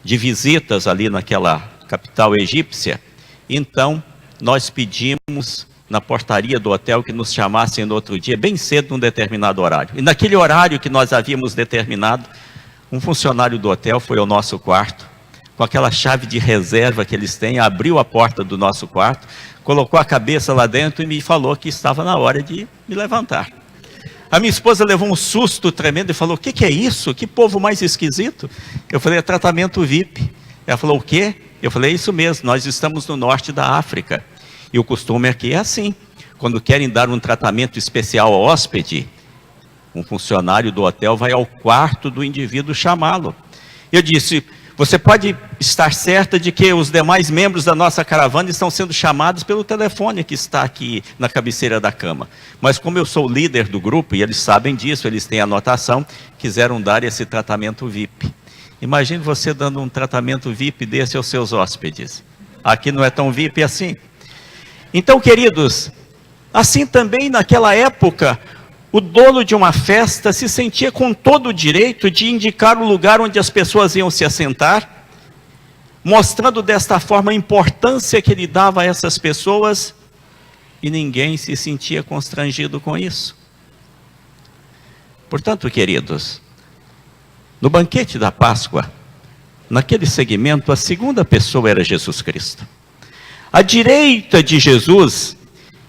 de visitas ali naquela capital egípcia. Então, nós pedimos na portaria do hotel que nos chamassem no outro dia, bem cedo, num determinado horário. E naquele horário que nós havíamos determinado, um funcionário do hotel foi ao nosso quarto, com aquela chave de reserva que eles têm, abriu a porta do nosso quarto, colocou a cabeça lá dentro e me falou que estava na hora de me levantar. A minha esposa levou um susto tremendo e falou, o que é isso? Que povo mais esquisito? Eu falei, é tratamento VIP. Ela falou, o quê? Eu falei, é isso mesmo, nós estamos no norte da África. E o costume aqui é assim, quando querem dar um tratamento especial ao hóspede, um funcionário do hotel vai ao quarto do indivíduo chamá-lo. Eu disse, você pode estar certa de que os demais membros da nossa caravana estão sendo chamados pelo telefone que está aqui na cabeceira da cama. Mas como eu sou o líder do grupo, e eles sabem disso, eles têm anotação, quiseram dar esse tratamento VIP. Imagine você dando um tratamento VIP desse aos seus hóspedes. Aqui não é tão VIP assim. Então, queridos, assim também naquela época, o dono de uma festa se sentia com todo o direito de indicar o lugar onde as pessoas iam se assentar, mostrando desta forma a importância que ele dava a essas pessoas, e ninguém se sentia constrangido com isso. Portanto, queridos, no banquete da Páscoa, naquele segmento, a segunda pessoa era Jesus Cristo. À direita de Jesus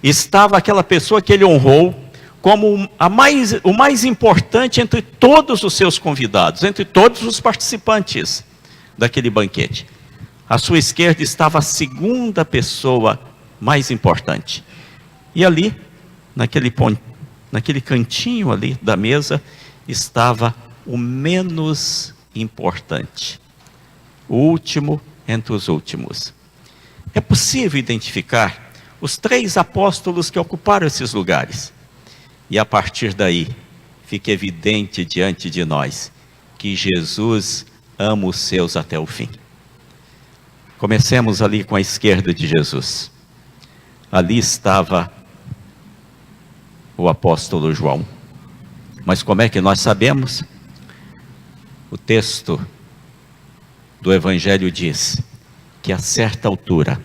estava aquela pessoa que ele honrou como o mais importante entre todos os seus convidados, entre todos os participantes daquele banquete. À sua esquerda estava a segunda pessoa mais importante. E ali, naquele cantinho ali da mesa, estava o menos importante, o último entre os últimos. É possível identificar os 3 apóstolos que ocuparam esses lugares. E a partir daí, fica evidente diante de nós que Jesus ama os seus até o fim. Comecemos ali com a esquerda de Jesus. Ali estava o apóstolo João. Mas como é que nós sabemos? O texto do Evangelho diz que a certa altura,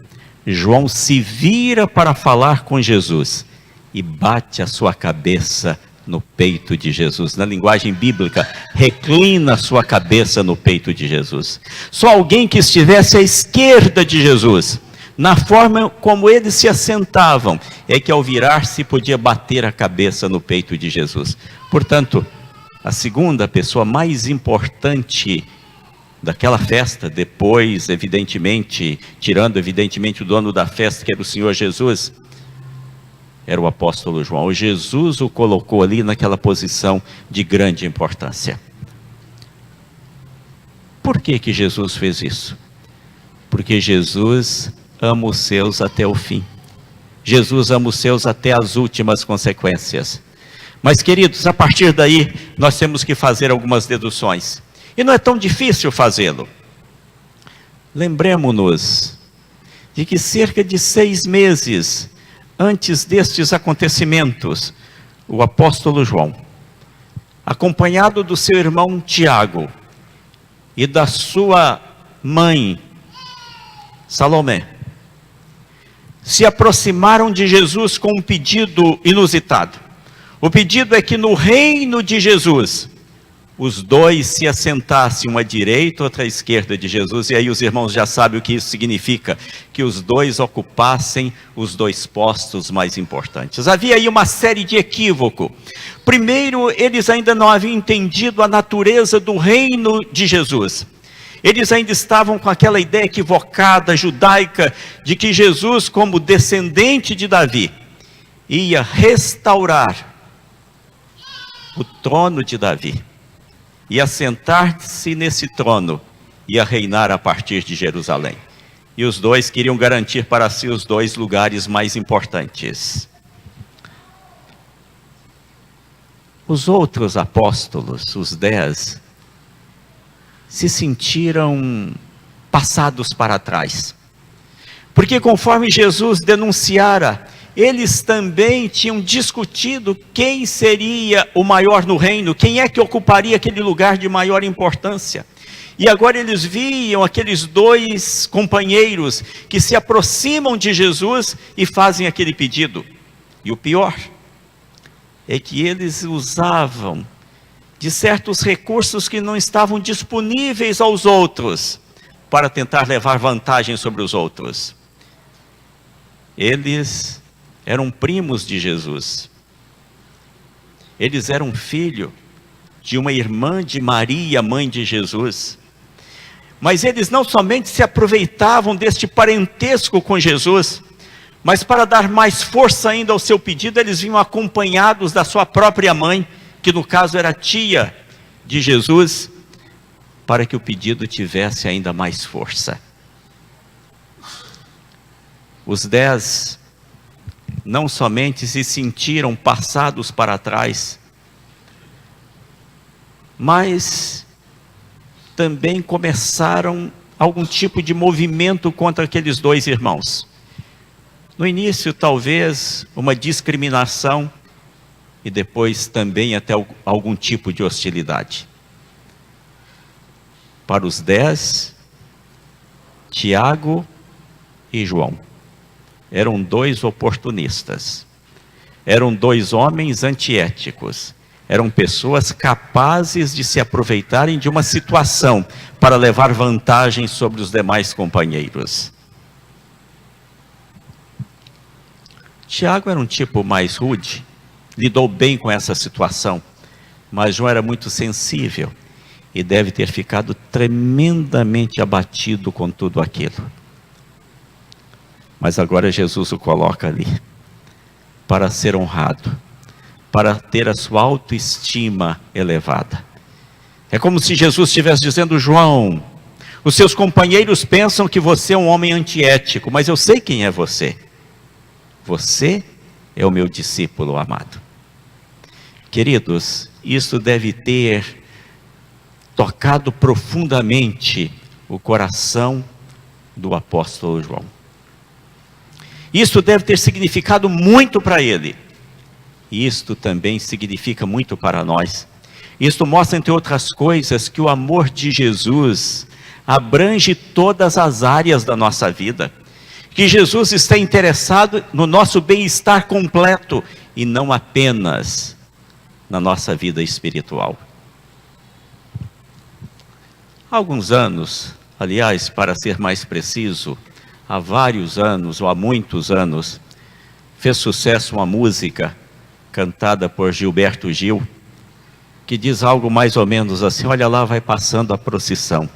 João se vira para falar com Jesus e bate a sua cabeça no peito de Jesus. Na linguagem bíblica, reclina a sua cabeça no peito de Jesus. Só alguém que estivesse à esquerda de Jesus, na forma como eles se assentavam, é que ao virar-se podia bater a cabeça no peito de Jesus. Portanto, a segunda pessoa mais importante daquela festa, depois, evidentemente, tirando evidentemente o dono da festa, que era o Senhor Jesus, era o apóstolo João. O Jesus o colocou ali naquela posição de grande importância. Por que que Jesus fez isso? Porque Jesus ama os seus até o fim. Jesus ama os seus até as últimas consequências. Mas, queridos, a partir daí, nós temos que fazer algumas deduções. E não é tão difícil fazê-lo. Lembremos-nos de que cerca de 6 meses antes destes acontecimentos, o apóstolo João, acompanhado do seu irmão Tiago e da sua mãe Salomé, se aproximaram de Jesus com um pedido inusitado. O pedido é que no reino de Jesus, os dois se assentassem, uma à direita, outra à esquerda de Jesus, e aí os irmãos já sabem o que isso significa, que os dois ocupassem os dois postos mais importantes. Havia aí uma série de equívocos. Primeiro, eles ainda não haviam entendido a natureza do reino de Jesus. Eles ainda estavam com aquela ideia equivocada, judaica, de que Jesus, como descendente de Davi, ia restaurar o trono de Davi. Ia sentar-se nesse trono, ia reinar a partir de Jerusalém. E os dois queriam garantir para si os dois lugares mais importantes. Os outros apóstolos, os 10, se sentiram passados para trás. Porque conforme Jesus denunciara, eles também tinham discutido quem seria o maior no reino, quem é que ocuparia aquele lugar de maior importância. E agora eles viam aqueles dois companheiros que se aproximam de Jesus e fazem aquele pedido. E o pior é que eles usavam de certos recursos que não estavam disponíveis aos outros para tentar levar vantagem sobre os outros. Eles eram primos de Jesus. Eles eram filho de uma irmã de Maria, mãe de Jesus. Mas eles não somente se aproveitavam deste parentesco com Jesus, mas para dar mais força ainda ao seu pedido, eles vinham acompanhados da sua própria mãe, que no caso era tia de Jesus, para que o pedido tivesse ainda mais força. Os 10 não somente se sentiram passados para trás, mas também começaram algum tipo de movimento contra aqueles dois irmãos. No início, talvez, uma discriminação, e depois também até algum tipo de hostilidade. Para os 10, Tiago e João eram dois oportunistas, eram dois homens antiéticos, eram pessoas capazes de se aproveitarem de uma situação para levar vantagem sobre os demais companheiros. Tiago era um tipo mais rude, lidou bem com essa situação, mas João era muito sensível e deve ter ficado tremendamente abatido com tudo aquilo. Mas agora Jesus o coloca ali, para ser honrado, para ter a sua autoestima elevada. É como se Jesus estivesse dizendo: João, os seus companheiros pensam que você é um homem antiético, mas eu sei quem é você. Você é o meu discípulo amado. Queridos, isso deve ter tocado profundamente o coração do apóstolo João. Isso deve ter significado muito para ele. E isto também significa muito para nós. Isto mostra, entre outras coisas, que o amor de Jesus abrange todas as áreas da nossa vida. Que Jesus está interessado no nosso bem-estar completo e não apenas na nossa vida espiritual. Há alguns anos, aliás, para ser mais preciso, há vários anos ou há muitos anos, fez sucesso uma música cantada por Gilberto Gil, que diz algo mais ou menos assim: olha lá, vai passando a procissão,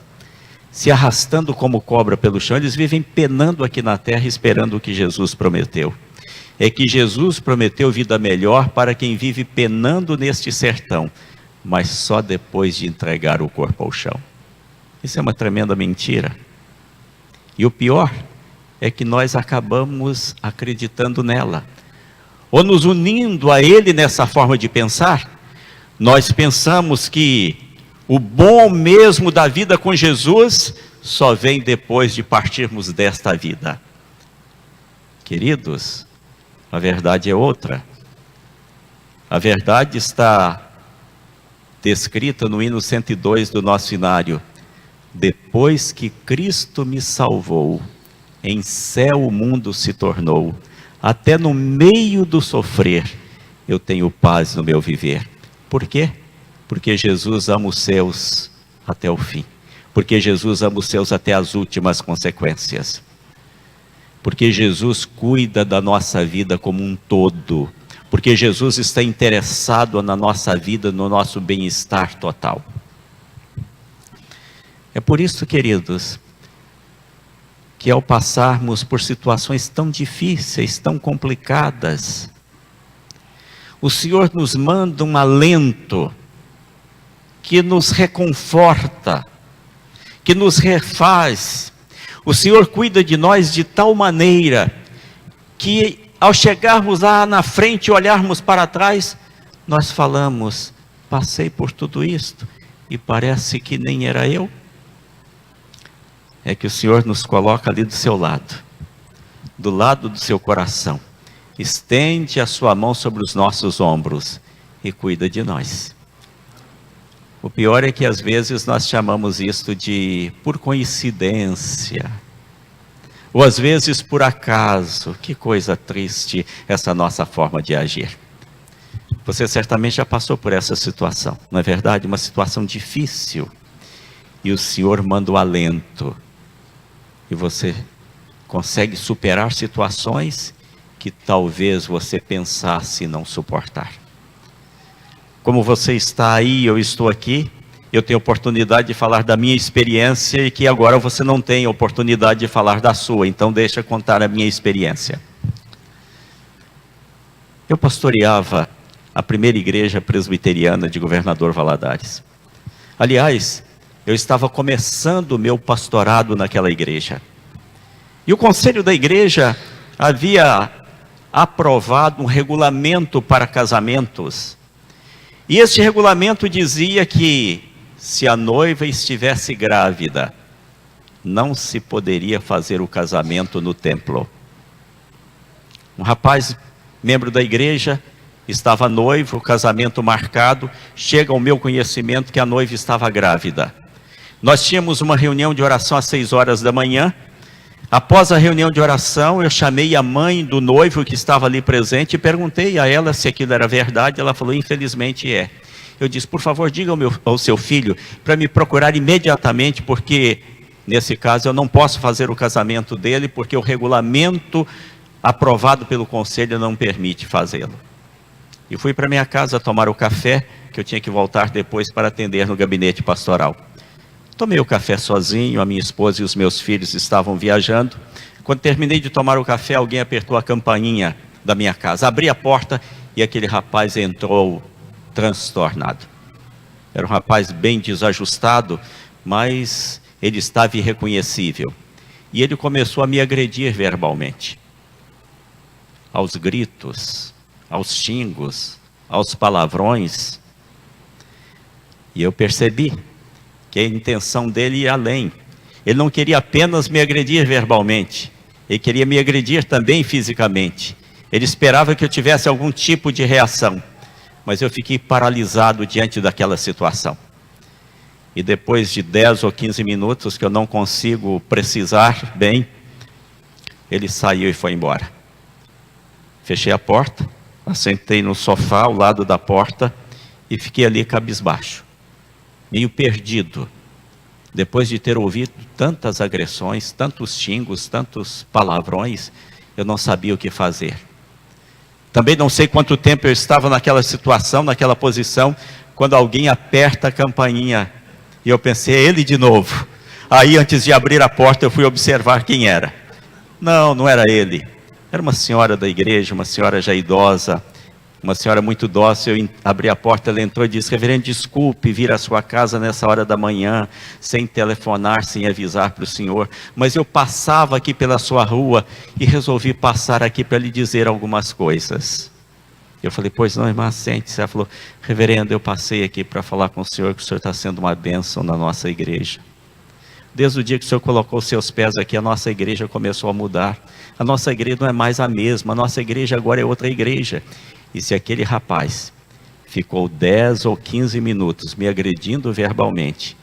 se arrastando como cobra pelo chão. Eles vivem penando aqui na terra, esperando o que Jesus prometeu. É que Jesus prometeu vida melhor para quem vive penando neste sertão, mas só depois de entregar o corpo ao chão. Isso é uma tremenda mentira. E o pior é que nós acabamos acreditando nela, ou nos unindo a ele nessa forma de pensar. Nós pensamos que o bom mesmo da vida com Jesus só vem depois de partirmos desta vida. Queridos, a verdade é outra. A verdade está descrita no hino 102 do nosso hinário: depois que Cristo me salvou, em céu o mundo se tornou. Até no meio do sofrer, eu tenho paz no meu viver. Por quê? Porque Jesus ama os seus até o fim. Porque Jesus ama os seus até as últimas consequências. Porque Jesus cuida da nossa vida como um todo. Porque Jesus está interessado na nossa vida, no nosso bem-estar total. É por isso, queridos, que ao passarmos por situações tão difíceis, tão complicadas, o Senhor nos manda um alento que nos reconforta, que nos refaz. O Senhor cuida de nós de tal maneira que ao chegarmos lá na frente e olharmos para trás, nós falamos: passei por tudo isto e parece que nem era eu. É que o Senhor nos coloca ali do seu lado, do lado do seu coração, estende a sua mão sobre os nossos ombros e cuida de nós. O pior é que às vezes nós chamamos isto de por coincidência, ou às vezes por acaso. Que coisa triste essa nossa forma de agir. Você certamente já passou por essa situação, não é verdade? Uma situação difícil, e o Senhor manda o alento, e você consegue superar situações que talvez você pensasse não suportar. Como você está aí, eu estou aqui, eu tenho oportunidade de falar da minha experiência e que agora você não tem oportunidade de falar da sua, então deixa eu contar a minha experiência. Eu pastoreava a primeira igreja presbiteriana de Governador Valadares. Aliás, eu estava começando o meu pastorado naquela igreja. E o conselho da igreja havia aprovado um regulamento para casamentos. E esse regulamento dizia que se a noiva estivesse grávida, não se poderia fazer o casamento no templo. Um rapaz, membro da igreja, estava noivo, o casamento marcado, chega ao meu conhecimento que a noiva estava grávida. Nós tínhamos uma reunião de oração às 6 horas da manhã. Após a reunião de oração, eu chamei a mãe do noivo que estava ali presente e perguntei a ela se aquilo era verdade. Ela falou: infelizmente é. Eu disse: por favor, diga ao seu filho para me procurar imediatamente, porque nesse caso eu não posso fazer o casamento dele, porque o regulamento aprovado pelo conselho não permite fazê-lo. E fui para minha casa tomar o café, que eu tinha que voltar depois para atender no gabinete pastoral. Tomei o café sozinho, a minha esposa e os meus filhos estavam viajando. Quando terminei de tomar o café, alguém apertou a campainha da minha casa. Abri a porta e aquele rapaz entrou transtornado. Era um rapaz bem desajustado, mas ele estava irreconhecível. E ele começou a me agredir verbalmente. Aos gritos, aos xingos, aos palavrões. E eu percebi que a intenção dele ia além. Ele não queria apenas me agredir verbalmente, ele queria me agredir também fisicamente. Ele esperava que eu tivesse algum tipo de reação, mas eu fiquei paralisado diante daquela situação. E depois de 10 ou 15 minutos, que eu não consigo precisar bem, ele saiu e foi embora. Fechei a porta, assentei no sofá ao lado da porta e fiquei ali cabisbaixo, meio perdido, depois de ter ouvido tantas agressões, tantos xingos, tantos palavrões. Eu não sabia o que fazer. Também não sei quanto tempo eu estava naquela situação, naquela posição, quando alguém aperta a campainha, e eu pensei: é ele de novo. Aí, antes de abrir a porta, eu fui observar quem era. Não era ele. Era uma senhora da igreja, uma senhora já idosa, uma senhora muito dócil. Eu abri a porta, ela entrou e disse: reverendo, desculpe vir à sua casa nessa hora da manhã, sem telefonar, sem avisar para o senhor, mas eu passava aqui pela sua rua e resolvi passar aqui para lhe dizer algumas coisas. Eu falei: pois não, irmã, sente-se. Ela falou: reverendo, eu passei aqui para falar com o senhor que o senhor está sendo uma bênção na nossa igreja. Desde o dia que o senhor colocou seus pés aqui, a nossa igreja começou a mudar. A nossa igreja não é mais a mesma, a nossa igreja agora é outra igreja. E se aquele rapaz ficou 10 ou 15 minutos me agredindo verbalmente,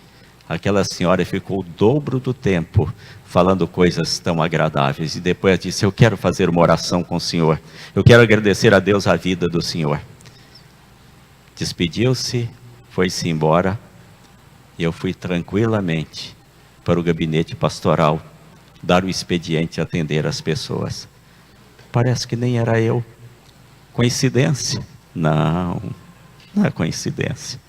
Aquela senhora ficou o dobro do tempo falando coisas tão agradáveis. E depois disse: eu quero fazer uma oração com o senhor. Eu quero agradecer a Deus a vida do senhor. Despediu-se, foi-se embora. E eu fui tranquilamente para o gabinete pastoral, dar o expediente e atender as pessoas. Parece que nem era eu. Coincidência? Não, não é coincidência.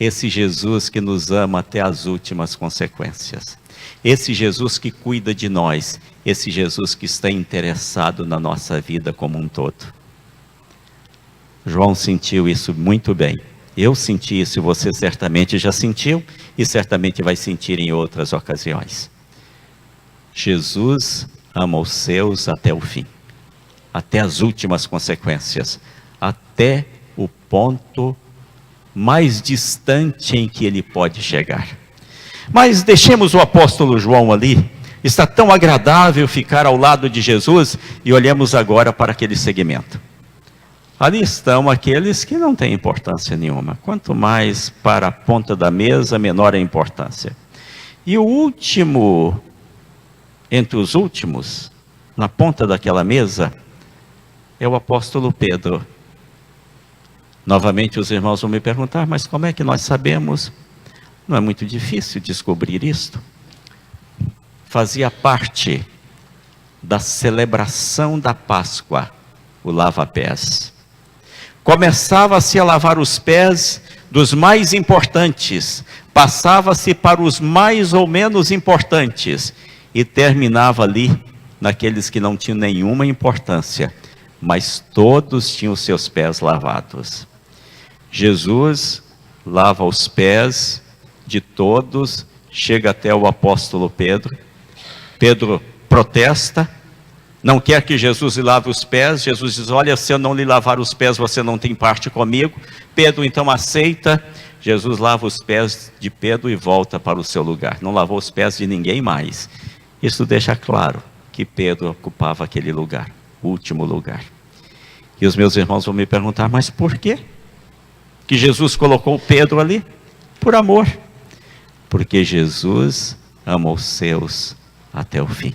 Esse Jesus que nos ama até as últimas consequências. Esse Jesus que cuida de nós. Esse Jesus que está interessado na nossa vida como um todo. João sentiu isso muito bem. Eu senti isso e você certamente já sentiu e certamente vai sentir em outras ocasiões. Jesus ama os seus até o fim, até as últimas consequências, até o ponto mais distante em que ele pode chegar. Mas deixemos o apóstolo João ali. Está tão agradável ficar ao lado de Jesus e olhemos agora para aquele segmento. Ali estão aqueles que não têm importância nenhuma. Quanto mais para a ponta da mesa, menor a importância. E o último, entre os últimos, na ponta daquela mesa, é o apóstolo Pedro. Novamente os irmãos vão me perguntar: mas como é que nós sabemos? Não é muito difícil descobrir isto. Fazia parte da celebração da Páscoa, o lava-pés. Começava-se a lavar os pés dos mais importantes, passava-se para os mais ou menos importantes, e terminava ali, naqueles que não tinham nenhuma importância, mas todos tinham os seus pés lavados. Jesus lava os pés de todos, chega até o apóstolo Pedro. Pedro protesta, não quer que Jesus lhe lave os pés. Jesus diz: olha, se eu não lhe lavar os pés, você não tem parte comigo. Pedro então aceita. Jesus lava os pés de Pedro e volta para o seu lugar. Não lavou os pés de ninguém mais. Isso deixa claro que Pedro ocupava aquele lugar, o último lugar. E os meus irmãos vão me perguntar: mas por quê que Jesus colocou Pedro ali? Por amor. Porque Jesus ama os seus até o fim.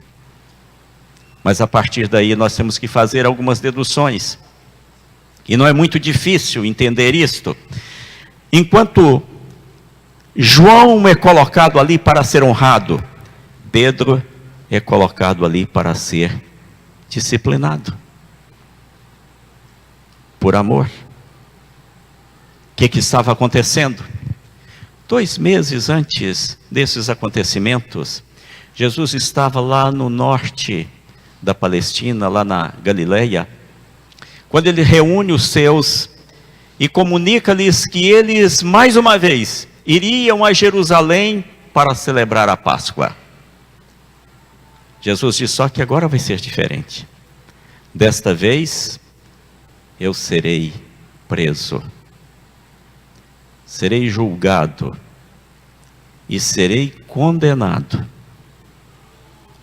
Mas a partir daí nós temos que fazer algumas deduções. E não é muito difícil entender isto. Enquanto João é colocado ali para ser honrado, Pedro é colocado ali para ser disciplinado. Por amor. O que estava acontecendo? 2 meses antes desses acontecimentos, Jesus estava lá no norte da Palestina, lá na Galileia, quando ele reúne os seus e comunica-lhes que eles, mais uma vez, iriam a Jerusalém para celebrar a Páscoa. Jesus diz: só que agora vai ser diferente. Desta vez, eu serei preso, serei julgado e serei condenado.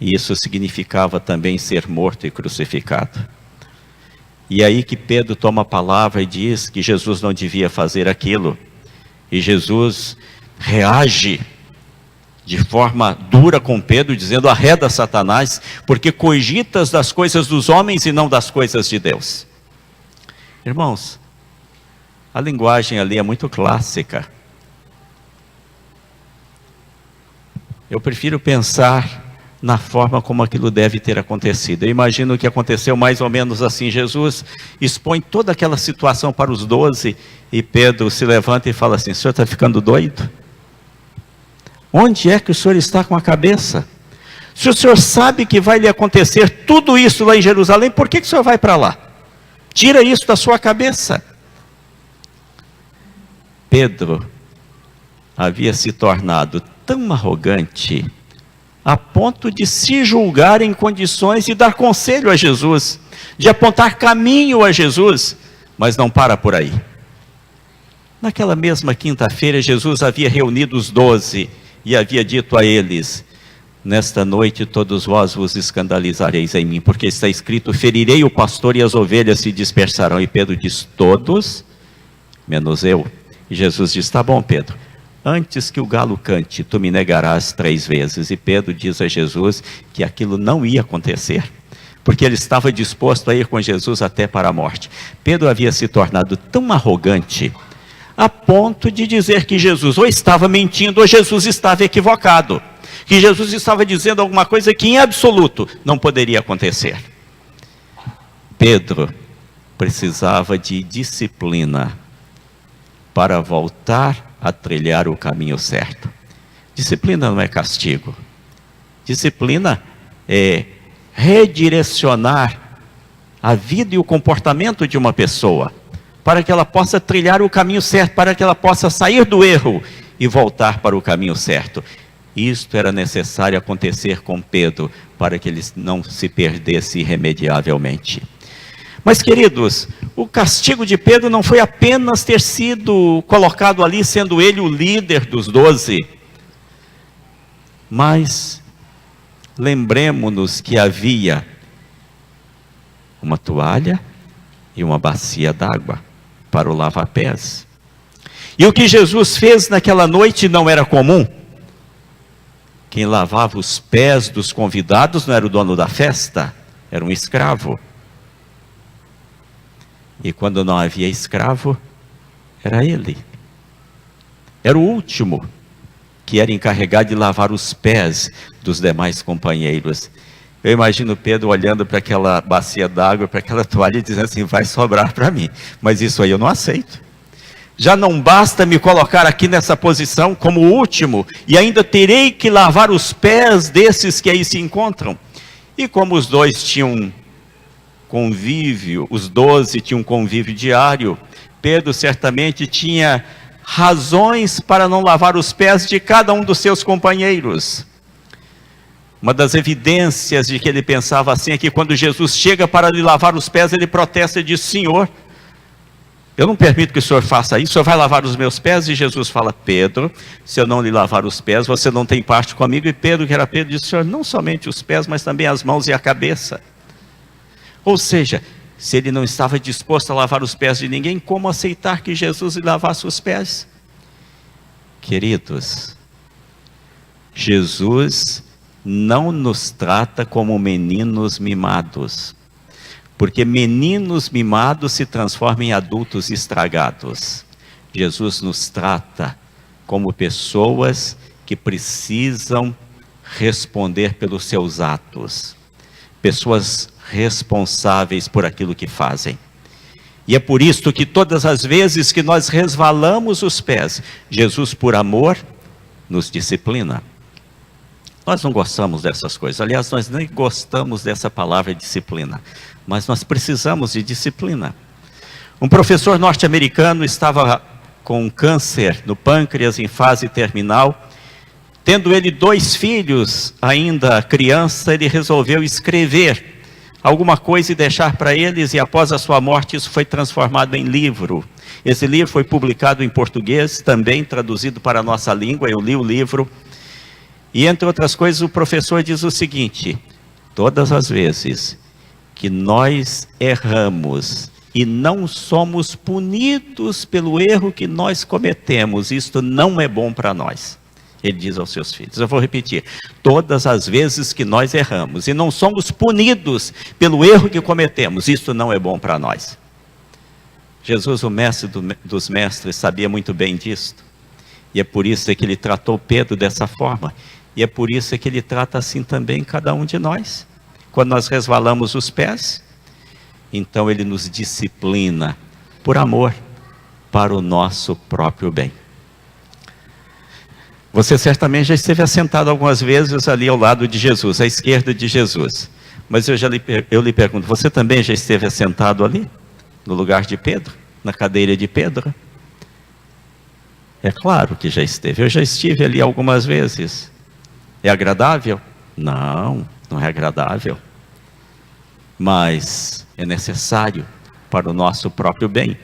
E isso significava também ser morto e crucificado. E aí que Pedro toma a palavra e diz que Jesus não devia fazer aquilo. E Jesus reage de forma dura com Pedro, dizendo: arreda, Satanás, porque cogitas das coisas dos homens e não das coisas de Deus. Irmãos, a linguagem ali é muito clássica. Eu prefiro pensar na forma como aquilo deve ter acontecido. Eu imagino que aconteceu mais ou menos assim. Jesus expõe toda aquela situação para os 12 e Pedro se levanta e fala assim: o senhor está ficando doido? Onde é que o senhor está com a cabeça? Se o senhor sabe que vai lhe acontecer tudo isso lá em Jerusalém, por que o senhor vai para lá? Tira isso da sua cabeça. Pedro havia se tornado tão arrogante a ponto de se julgar em condições de dar conselho a Jesus, de apontar caminho a Jesus, mas não para por aí. Naquela mesma quinta-feira, Jesus havia reunido os 12 e havia dito a eles: nesta noite todos vós vos escandalizareis em mim, porque está escrito: ferirei o pastor e as ovelhas se dispersarão. E Pedro diz: todos, menos eu. E Jesus diz: tá bom, Pedro, antes que o galo cante, tu me negarás 3 vezes. E Pedro diz a Jesus que aquilo não ia acontecer, porque ele estava disposto a ir com Jesus até para a morte. Pedro havia se tornado tão arrogante, a ponto de dizer que Jesus ou estava mentindo ou Jesus estava equivocado, que Jesus estava dizendo alguma coisa que em absoluto não poderia acontecer. Pedro precisava de disciplina para voltar a trilhar o caminho certo. Disciplina não é castigo. Disciplina é redirecionar a vida e o comportamento de uma pessoa para que ela possa trilhar o caminho certo, para que ela possa sair do erro e voltar para o caminho certo. Isto era necessário acontecer com Pedro para que ele não se perdesse irremediavelmente. Mas, queridos, o castigo de Pedro não foi apenas ter sido colocado ali, sendo ele o líder dos 12. Mas, lembremos-nos que havia uma toalha e uma bacia d'água para o lava-pés. E o que Jesus fez naquela noite não era comum. Quem lavava os pés dos convidados não era o dono da festa, era um escravo. E quando não havia escravo, era ele. Era o último que era encarregado de lavar os pés dos demais companheiros. Eu imagino Pedro olhando para aquela bacia d'água, para aquela toalha e dizendo assim, vai sobrar para mim. Mas isso aí eu não aceito. Já não basta me colocar aqui nessa posição como o último, e ainda terei que lavar os pés desses que aí se encontram. E como os dois tinham convívio, os 12 tinham um convívio diário, Pedro certamente tinha razões para não lavar os pés de cada um dos seus companheiros. Uma das evidências de que ele pensava assim é que quando Jesus chega para lhe lavar os pés, ele protesta e diz, Senhor, eu não permito que o Senhor faça isso, o Senhor vai lavar os meus pés? E Jesus fala, Pedro, se eu não lhe lavar os pés, você não tem parte comigo. E Pedro, que era Pedro, disse, Senhor, não somente os pés, mas também as mãos e a cabeça. Ou seja, se ele não estava disposto a lavar os pés de ninguém, como aceitar que Jesus lhe lavasse os pés? Queridos, Jesus não nos trata como meninos mimados, porque meninos mimados se transformam em adultos estragados. Jesus nos trata como pessoas que precisam responder pelos seus atos, pessoas responsáveis por aquilo que fazem. E é por isso que todas as vezes que nós resvalamos os pés, Jesus, por amor, nos disciplina. Nós não gostamos dessas coisas, aliás, nós nem gostamos dessa palavra disciplina, mas nós precisamos de disciplina. Um professor norte-americano estava com câncer no pâncreas em fase terminal. Tendo ele 2 filhos, ainda criança, ele resolveu escrever alguma coisa e deixar para eles, e após a sua morte isso foi transformado em livro. Esse livro foi publicado em português, também traduzido para a nossa língua, eu li o livro. E entre outras coisas o professor diz o seguinte, todas as vezes que nós erramos e não somos punidos pelo erro que nós cometemos, isto não é bom para nós. Ele diz aos seus filhos, eu vou repetir, todas as vezes que nós erramos e não somos punidos pelo erro que cometemos, isto não é bom para nós. Jesus, o mestre dos mestres, sabia muito bem disto, e é por isso que ele tratou Pedro dessa forma, e é por isso que ele trata assim também cada um de nós. Quando nós resvalamos os pés, então ele nos disciplina por amor, para o nosso próprio bem. Você certamente já esteve assentado algumas vezes ali ao lado de Jesus, à esquerda de Jesus. Mas eu lhe pergunto, você também já esteve assentado ali? No lugar de Pedro? Na cadeira de Pedro? É claro que já esteve. Eu já estive ali algumas vezes. É agradável? Não, não é agradável. Mas é necessário para o nosso próprio bem.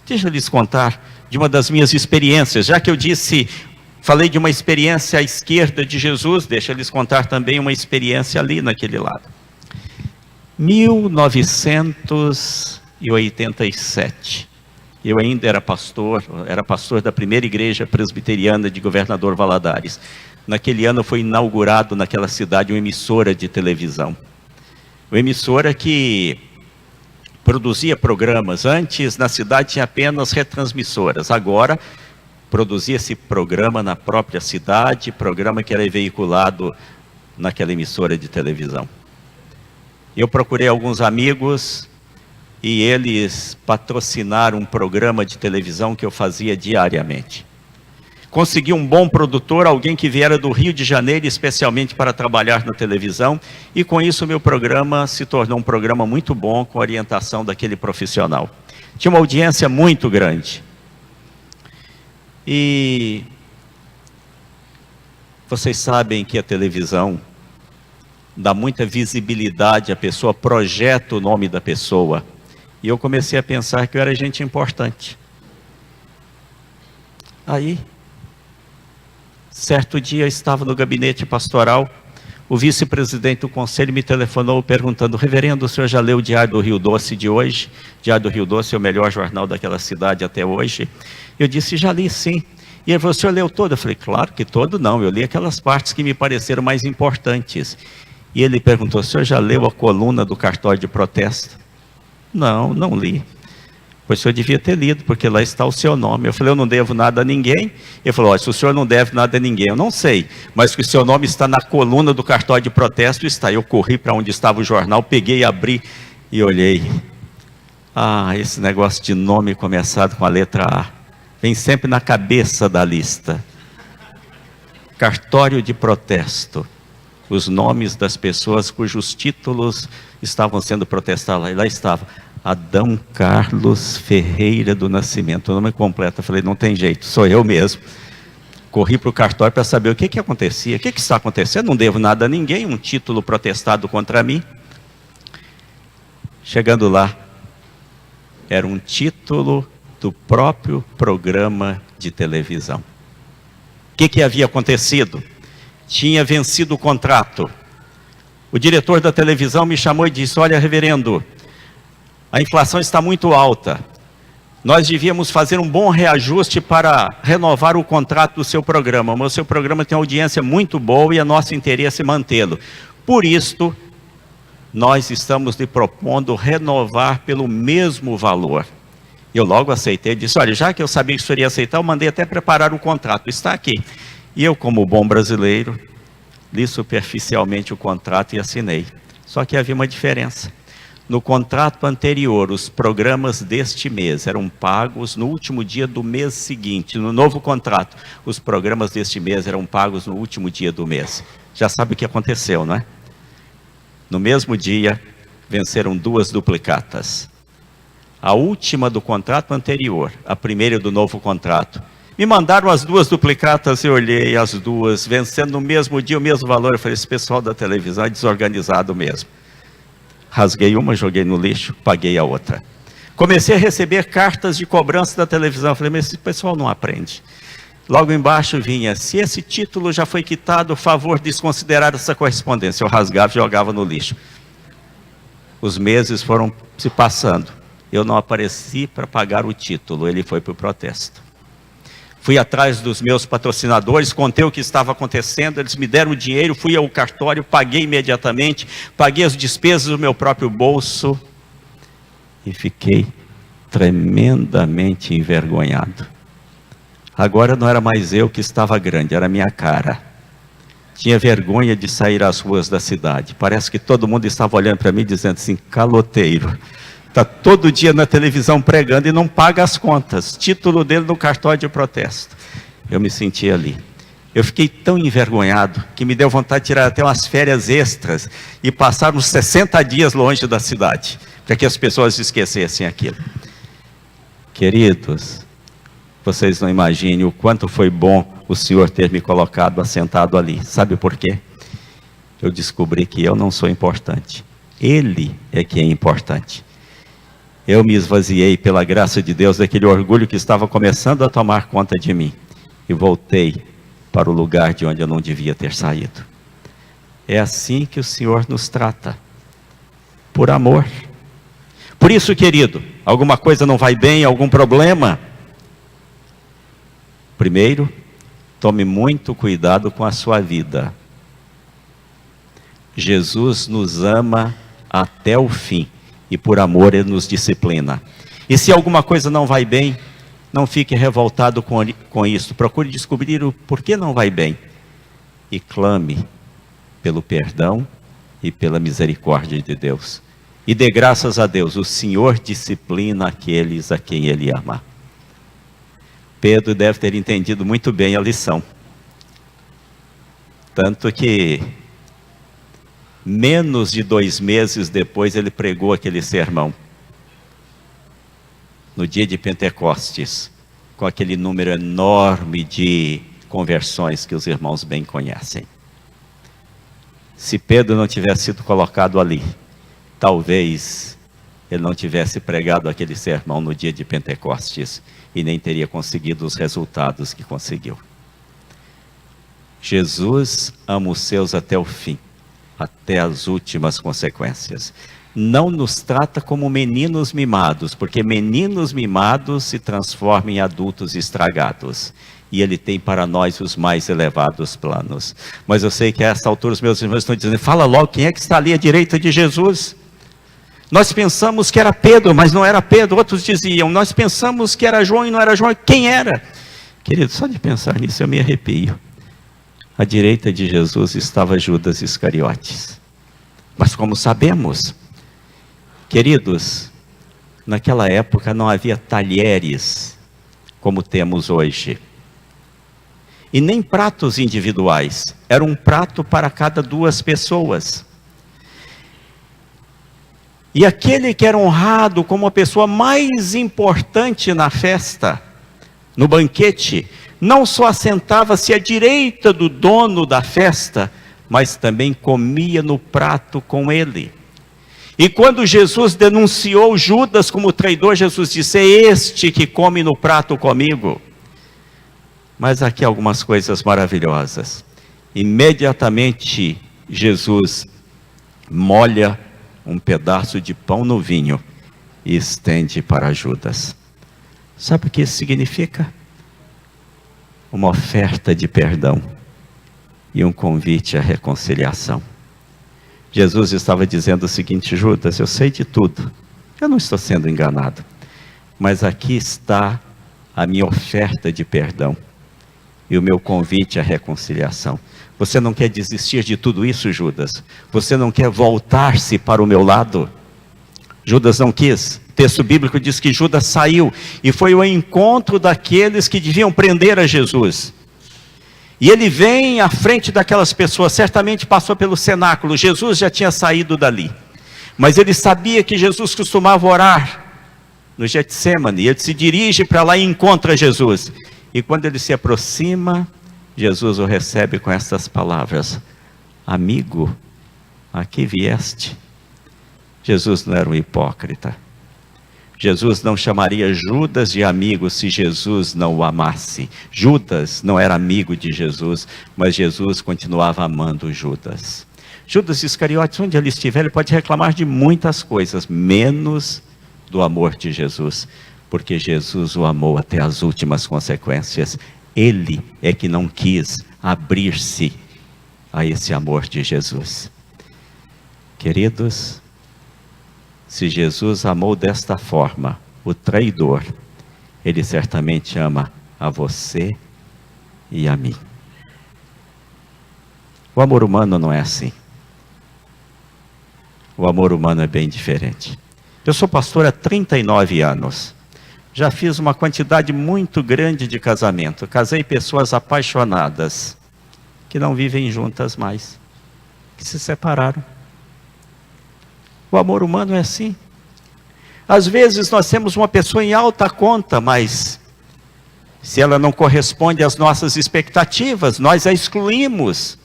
Deixa eu lhes contar de uma das minhas experiências, já que eu falei de uma experiência à esquerda de Jesus, deixa eu lhes contar também uma experiência ali naquele lado. 1987, Eu ainda era pastor da primeira igreja presbiteriana de Governador Valadares. Naquele ano foi inaugurado naquela cidade uma emissora de televisão. Uma emissora que produzia programas. Antes, na cidade, tinha apenas retransmissoras. Agora, produzia esse programa na própria cidade, programa que era veiculado naquela emissora de televisão. Eu procurei alguns amigos e eles patrocinaram um programa de televisão que eu fazia diariamente. Consegui um bom produtor, alguém que viera do Rio de Janeiro especialmente para trabalhar na televisão, e com isso o meu programa se tornou um programa muito bom, com a orientação daquele profissional. Tinha uma audiência muito grande. E vocês sabem que a televisão dá muita visibilidade à pessoa, projeta o nome da pessoa. E eu comecei a pensar que eu era gente importante. Aí, certo dia eu estava no gabinete pastoral, o vice-presidente do conselho me telefonou perguntando: reverendo, o senhor já leu o Diário do Rio Doce de hoje? Diário do Rio Doce é o melhor jornal daquela cidade até hoje. Eu disse: já li, sim. E ele falou: o senhor leu todo? Eu falei: claro que todo não, eu li aquelas partes que me pareceram mais importantes. E ele perguntou: o senhor já leu a coluna do cartório de protesto? Não, não li. Pois o senhor devia ter lido, porque lá está o seu nome. Eu falei: eu não devo nada a ninguém. Ele falou: olha, se o senhor não deve nada a ninguém, eu não sei, mas que o seu nome está na coluna do cartório de protesto, está. Eu corri para onde estava o jornal, peguei, abri e olhei. Ah, esse negócio de nome começado com a letra A vem sempre na cabeça da lista. Cartório de protesto. Os nomes das pessoas cujos títulos estavam sendo protestados lá. E lá estava: Adão Carlos Ferreira do Nascimento. O nome completo. Eu falei: não tem jeito, sou eu mesmo. Corri para o cartório para saber o que acontecia. O que está acontecendo? Não devo nada a ninguém. Um título protestado contra mim. Chegando lá, era um título do próprio programa de televisão. O que havia acontecido? Tinha vencido o contrato. O diretor da televisão me chamou e disse: olha, reverendo, a inflação está muito alta. Nós devíamos fazer um bom reajuste para renovar o contrato do seu programa. Mas o seu programa tem uma audiência muito boa e é nosso interesse mantê-lo. Por isto, nós estamos lhe propondo renovar pelo mesmo valor. Eu logo aceitei, disse: olha, já que eu sabia que o senhor ia aceitar, eu mandei até preparar o contrato, está aqui. E eu, como bom brasileiro, li superficialmente o contrato e assinei. Só que havia uma diferença. No contrato anterior, os programas deste mês eram pagos no último dia do mês seguinte. No novo contrato, os programas deste mês eram pagos no último dia do mês. Já sabe o que aconteceu, não é? No mesmo dia, venceram 2 duplicatas. A última do contrato anterior, a primeira do novo contrato. Me mandaram as 2 duplicatas, eu olhei as 2, vencendo no mesmo dia o mesmo valor. Eu falei: esse pessoal da televisão é desorganizado mesmo. Rasguei uma, joguei no lixo, paguei a outra. Comecei a receber cartas de cobrança da televisão. Eu falei: mas esse pessoal não aprende. Logo embaixo vinha: se esse título já foi quitado, favor desconsiderar essa correspondência. Eu rasgava e jogava no lixo. Os meses foram se passando. Eu não apareci para pagar o título, ele foi para o protesto. Fui atrás dos meus patrocinadores, contei o que estava acontecendo, eles me deram o dinheiro, fui ao cartório, paguei imediatamente, paguei as despesas do meu próprio bolso e fiquei tremendamente envergonhado. Agora não era mais eu que estava grande, era a minha cara. Tinha vergonha de sair às ruas da cidade. Parece que todo mundo estava olhando para mim dizendo assim: caloteiro. Está todo dia na televisão pregando e não paga as contas. Título dele no cartório de protesto. Eu me senti ali. Eu fiquei tão envergonhado que me deu vontade de tirar até umas férias extras e passar uns 60 dias longe da cidade, para que as pessoas esquecessem aquilo. Queridos, vocês não imaginem o quanto foi bom o Senhor ter me colocado assentado ali. Sabe por quê? Eu descobri que eu não sou importante. Ele é que é importante. Eu me esvaziei pela graça de Deus daquele orgulho que estava começando a tomar conta de mim e voltei para o lugar de onde eu não devia ter saído. É assim que o Senhor nos trata, por amor. Por isso, querido, Alguma coisa não vai bem, algum problema? Primeiro, tome muito cuidado com a sua vida. Jesus nos ama até o fim e por amor Ele nos disciplina. E se alguma coisa não vai bem, não fique revoltado com isso. Procure descobrir o porquê não vai bem e clame pelo perdão e pela misericórdia de Deus. E dê graças a Deus, o Senhor disciplina aqueles a quem Ele ama. Pedro deve ter entendido muito bem a lição. Tanto que, menos de 2 meses depois, ele pregou aquele sermão. No dia de Pentecostes, com aquele número enorme de conversões que os irmãos bem conhecem. Se Pedro não tivesse sido colocado ali, talvez ele não tivesse pregado aquele sermão no dia de Pentecostes e nem teria conseguido os resultados que conseguiu. Jesus ama os seus até o fim, até as últimas consequências. Não nos trata como meninos mimados, porque meninos mimados se transformam em adultos estragados. E Ele tem para nós os mais elevados planos. Mas eu sei que a essa altura os meus irmãos estão dizendo, fala logo, quem é que está ali à direita de Jesus? Nós pensamos que era Pedro, mas não era Pedro. Outros diziam, nós pensamos que era João e não era João. Quem era? Querido, só de pensar nisso eu me arrepio. À direita de Jesus estava Judas Iscariotes. Mas como sabemos, queridos, naquela época não havia talheres como temos hoje. E nem pratos individuais. Era um prato para cada 2 pessoas. E aquele que era honrado como a pessoa mais importante na festa, no banquete, não só assentava-se à direita do dono da festa, mas também comia no prato com ele. E quando Jesus denunciou Judas como traidor, Jesus disse, é este que come no prato comigo. Mas aqui algumas coisas maravilhosas. Imediatamente Jesus molha um pedaço de pão no vinho e estende para Judas. Sabe o que isso significa? Uma oferta de perdão e um convite à reconciliação. Jesus estava dizendo o seguinte, Judas, eu sei de tudo, eu não estou sendo enganado, mas aqui está a minha oferta de perdão e o meu convite à reconciliação. Você não quer desistir de tudo isso, Judas? Você não quer voltar-se para o meu lado? Judas não quis. O texto bíblico diz que Judas saiu e foi ao encontro daqueles que deviam prender a Jesus. E ele vem à frente daquelas pessoas, certamente passou pelo cenáculo. Jesus já tinha saído dali. Mas ele sabia que Jesus costumava orar no Getsemane. Ele se dirige para lá e encontra Jesus. E quando ele se aproxima, Jesus o recebe com estas palavras, amigo, aqui vieste. Jesus não era um hipócrita. Jesus não chamaria Judas de amigo se Jesus não o amasse. Judas não era amigo de Jesus, mas Jesus continuava amando Judas. Judas Iscariotes, onde ele estiver, ele pode reclamar de muitas coisas, menos do amor de Jesus, porque Jesus o amou até as últimas consequências. Ele é que não quis abrir-se a esse amor de Jesus. Queridos, se Jesus amou desta forma o traidor, Ele certamente ama a você e a mim. O amor humano não é assim. O amor humano é bem diferente. Eu sou pastor há 39 anos. Já fiz uma quantidade muito grande de casamento. Casei pessoas apaixonadas, que não vivem juntas mais, que se separaram. O amor humano é assim. Às vezes nós temos uma pessoa em alta conta, mas se ela não corresponde às nossas expectativas, nós a excluímos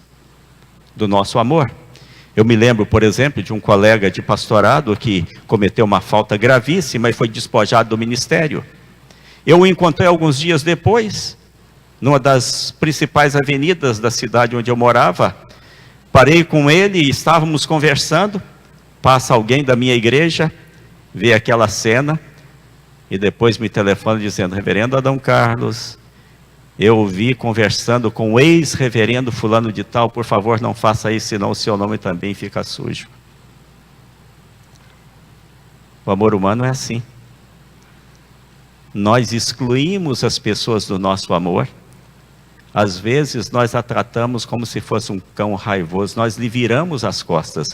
do nosso amor. Eu me lembro, por exemplo, de um colega de pastorado que cometeu uma falta gravíssima e foi despojado do ministério. Eu o encontrei alguns dias depois, numa das principais avenidas da cidade onde eu morava. Parei com ele e estávamos conversando. Passa alguém da minha igreja, vê aquela cena, e depois me telefona dizendo: reverendo Adão Carlos, eu ouvi conversando com o ex-reverendo fulano de tal, por favor não faça isso, senão o seu nome também fica sujo. O amor humano é assim. Nós excluímos as pessoas do nosso amor. Às vezes nós a tratamos como se fosse um cão raivoso, nós lhe viramos as costas,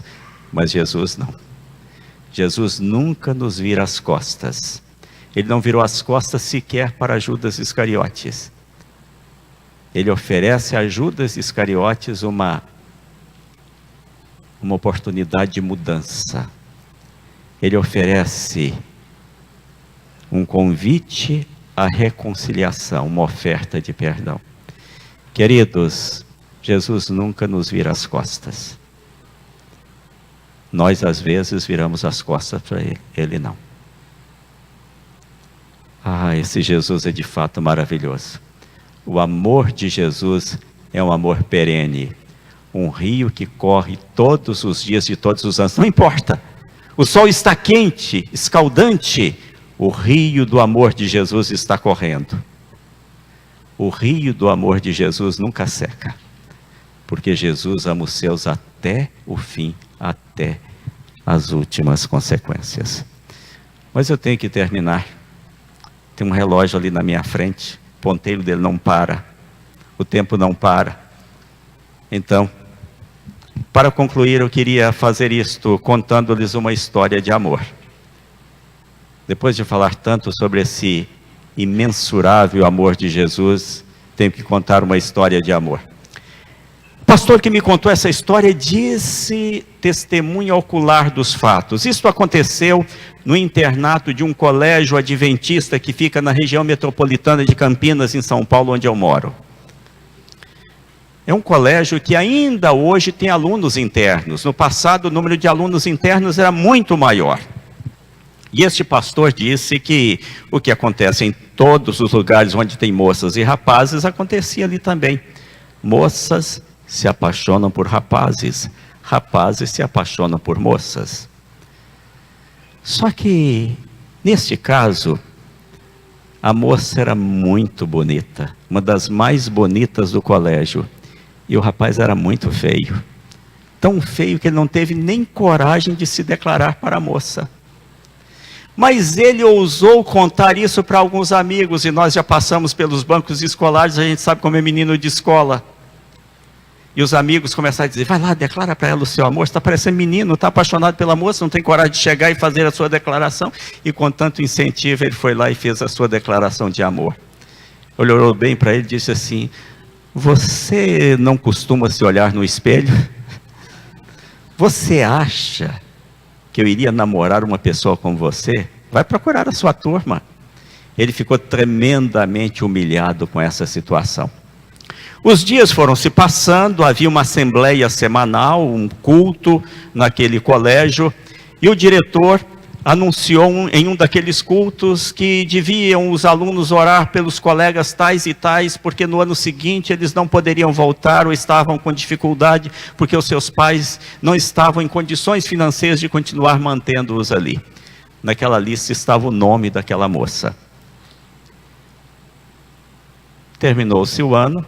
mas Jesus não. Jesus nunca nos vira as costas. Ele não virou as costas sequer para Judas Iscariotes. Ele oferece a Judas Iscariotes uma oportunidade de mudança. Ele oferece um convite à reconciliação, uma oferta de perdão. Queridos, Jesus nunca nos vira as costas. Nós às vezes viramos as costas para Ele, Ele não. Esse Jesus é de fato maravilhoso. O amor de Jesus é um amor perene, um rio que corre todos os dias de todos os anos, não importa. O sol está quente, escaldante, o rio do amor de Jesus está correndo. O rio do amor de Jesus nunca seca, porque Jesus ama os seus até o fim, até as últimas consequências. Mas eu tenho que terminar. Tem um relógio ali na minha frente, o ponteiro dele não para, o tempo não para. Então, para concluir, eu queria fazer isto contando-lhes uma história de amor. Depois de falar tanto sobre esse imensurável amor de Jesus, tenho que contar uma história de amor. O pastor que me contou essa história disse testemunha ocular dos fatos. Isso aconteceu no internato de um colégio adventista que fica na região metropolitana de Campinas, em São Paulo, onde eu moro. É um colégio que ainda hoje tem alunos internos. No passado, o número de alunos internos era muito maior. E este pastor disse que o que acontece em todos os lugares onde tem moças e rapazes, acontecia ali também. Moças se apaixonam por rapazes, rapazes se apaixonam por moças. Só que, neste caso, a moça era muito bonita, uma das mais bonitas do colégio, e o rapaz era muito feio. Tão feio que ele não teve nem coragem de se declarar para a moça. Mas ele ousou contar isso para alguns amigos, e nós já passamos pelos bancos escolares, a gente sabe como é menino de escola. E os amigos começaram a dizer: vai lá, declara para ela o seu amor, você está parecendo menino, está apaixonado pela moça, não tem coragem de chegar e fazer a sua declaração. E com tanto incentivo, ele foi lá e fez a sua declaração de amor. Olhou bem para ele e disse assim: você não costuma se olhar no espelho? Você acha que eu iria namorar uma pessoa como você? Vai procurar a sua turma. Ele ficou tremendamente humilhado com essa situação. Os dias foram se passando, havia uma assembleia semanal, um culto naquele colégio, e o diretor anunciou em um daqueles cultos que deviam os alunos orar pelos colegas tais e tais, porque no ano seguinte eles não poderiam voltar ou estavam com dificuldade, porque os seus pais não estavam em condições financeiras de continuar mantendo-os ali. Naquela lista estava o nome daquela moça. Terminou-se o ano,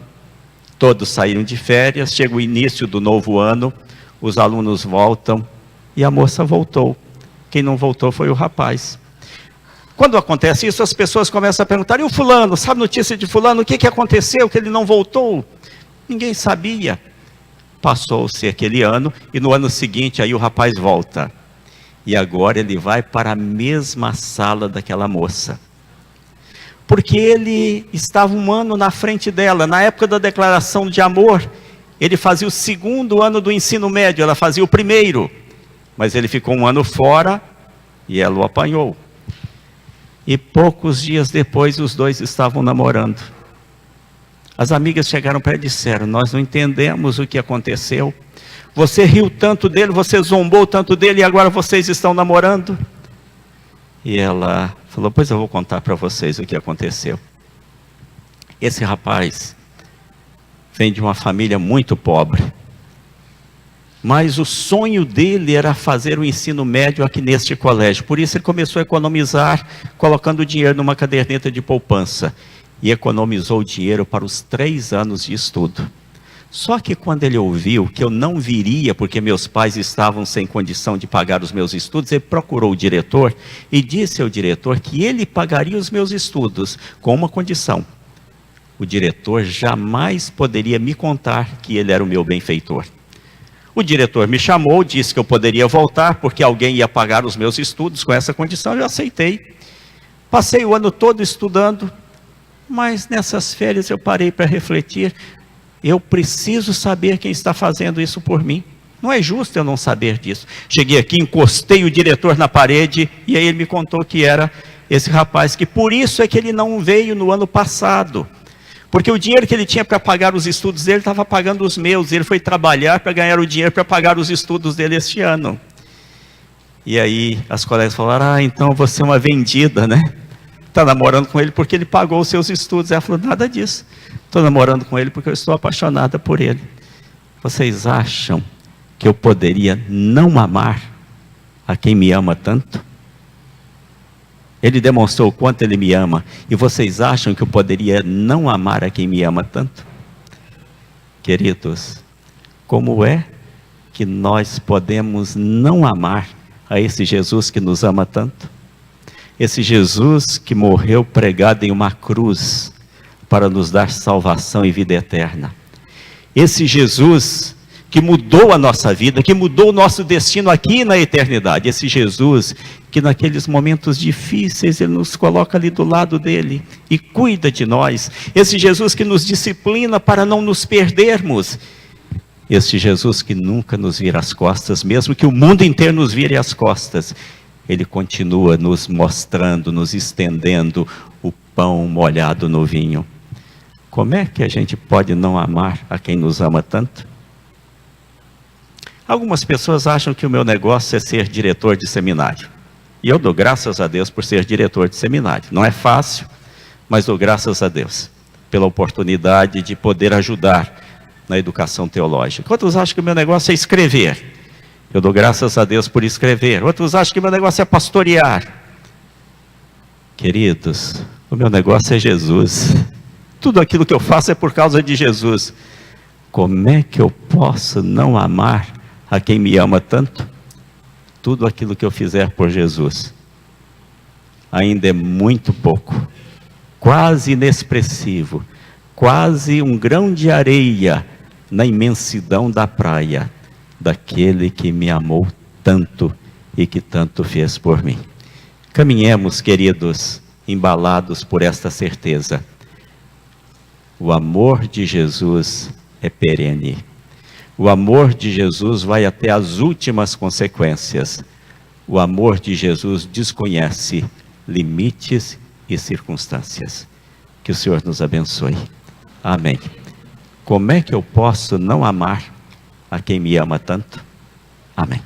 todos saíram de férias, chega o início do novo ano, os alunos voltam e a moça voltou. Quem não voltou foi o rapaz. Quando acontece isso, as pessoas começam a perguntar: e o fulano, sabe notícia de fulano? O que aconteceu que ele não voltou? Ninguém sabia. Passou-se aquele ano e no ano seguinte aí o rapaz volta. E agora ele vai para a mesma sala daquela moça. Porque ele estava um ano na frente dela. Na época da declaração de amor, ele fazia o segundo ano do ensino médio, ela fazia o primeiro. Mas ele ficou um ano fora e ela o apanhou. E poucos dias depois os dois estavam namorando. As amigas chegaram para ele e disseram: nós não entendemos o que aconteceu. Você riu tanto dele, você zombou tanto dele e agora vocês estão namorando? E ela falou: pois eu vou contar para vocês o que aconteceu. Esse rapaz vem de uma família muito pobre. mas o sonho dele era fazer o ensino médio aqui neste colégio. Por isso ele começou a economizar, colocando o dinheiro numa caderneta de poupança. E economizou o dinheiro para os 3 anos de estudo. Só que quando ele ouviu que eu não viria, porque meus pais estavam sem condição de pagar os meus estudos, ele procurou o diretor e disse ao diretor que ele pagaria os meus estudos, com uma condição: o diretor jamais poderia me contar que ele era o meu benfeitor. O diretor me chamou, disse que eu poderia voltar, porque alguém ia pagar os meus estudos com essa condição. Eu aceitei. Passei o ano todo estudando, mas nessas férias eu parei para refletir. Eu preciso saber quem está fazendo isso por mim. Não é justo eu não saber disso. Cheguei aqui, encostei o diretor na parede, e aí ele me contou que era esse rapaz, que por isso é que ele não veio no ano passado. Porque o dinheiro que ele tinha para pagar os estudos dele, estava pagando os meus. Ele foi trabalhar para ganhar o dinheiro para pagar os estudos dele este ano. E aí as colegas falaram: então você é uma vendida, né? Está namorando com ele porque ele pagou os seus estudos. Ela falou: nada disso. Estou namorando com ele porque eu estou apaixonada por ele. Vocês acham que eu poderia não amar a quem me ama tanto? Ele demonstrou o quanto ele me ama. E vocês acham que eu poderia não amar a quem me ama tanto? Queridos, como é que nós podemos não amar a esse Jesus que nos ama tanto? Esse Jesus que morreu pregado em uma cruz para nos dar salvação e vida eterna. Esse Jesus que mudou a nossa vida, que mudou o nosso destino aqui na eternidade. Esse Jesus que naqueles momentos difíceis Ele nos coloca ali do lado dele e cuida de nós. Esse Jesus que nos disciplina para não nos perdermos. Esse Jesus que nunca nos vira as costas, mesmo que o mundo inteiro nos vire as costas. Ele continua nos mostrando, nos estendendo o pão molhado no vinho. Como é que a gente pode não amar a quem nos ama tanto? Algumas pessoas acham que o meu negócio é ser diretor de seminário. E eu dou graças a Deus por ser diretor de seminário. Não é fácil, mas dou graças a Deus pela oportunidade de poder ajudar na educação teológica. Outros acham que o meu negócio é escrever. Eu dou graças a Deus por escrever. Outros acham que o meu negócio é pastorear. Queridos, o meu negócio é Jesus. Tudo aquilo que eu faço é por causa de Jesus. Como é que eu posso não amar a quem me ama tanto? Tudo aquilo que eu fizer por Jesus ainda é muito pouco, quase inexpressivo, quase um grão de areia na imensidão da praia daquele que me amou tanto e que tanto fez por mim. Caminhemos, queridos, embalados por esta certeza. O amor de Jesus é perene. O amor de Jesus vai até as últimas consequências. O amor de Jesus desconhece limites e circunstâncias. Que o Senhor nos abençoe. Amém. Como é que eu posso não amar a quem me ama tanto? Amém.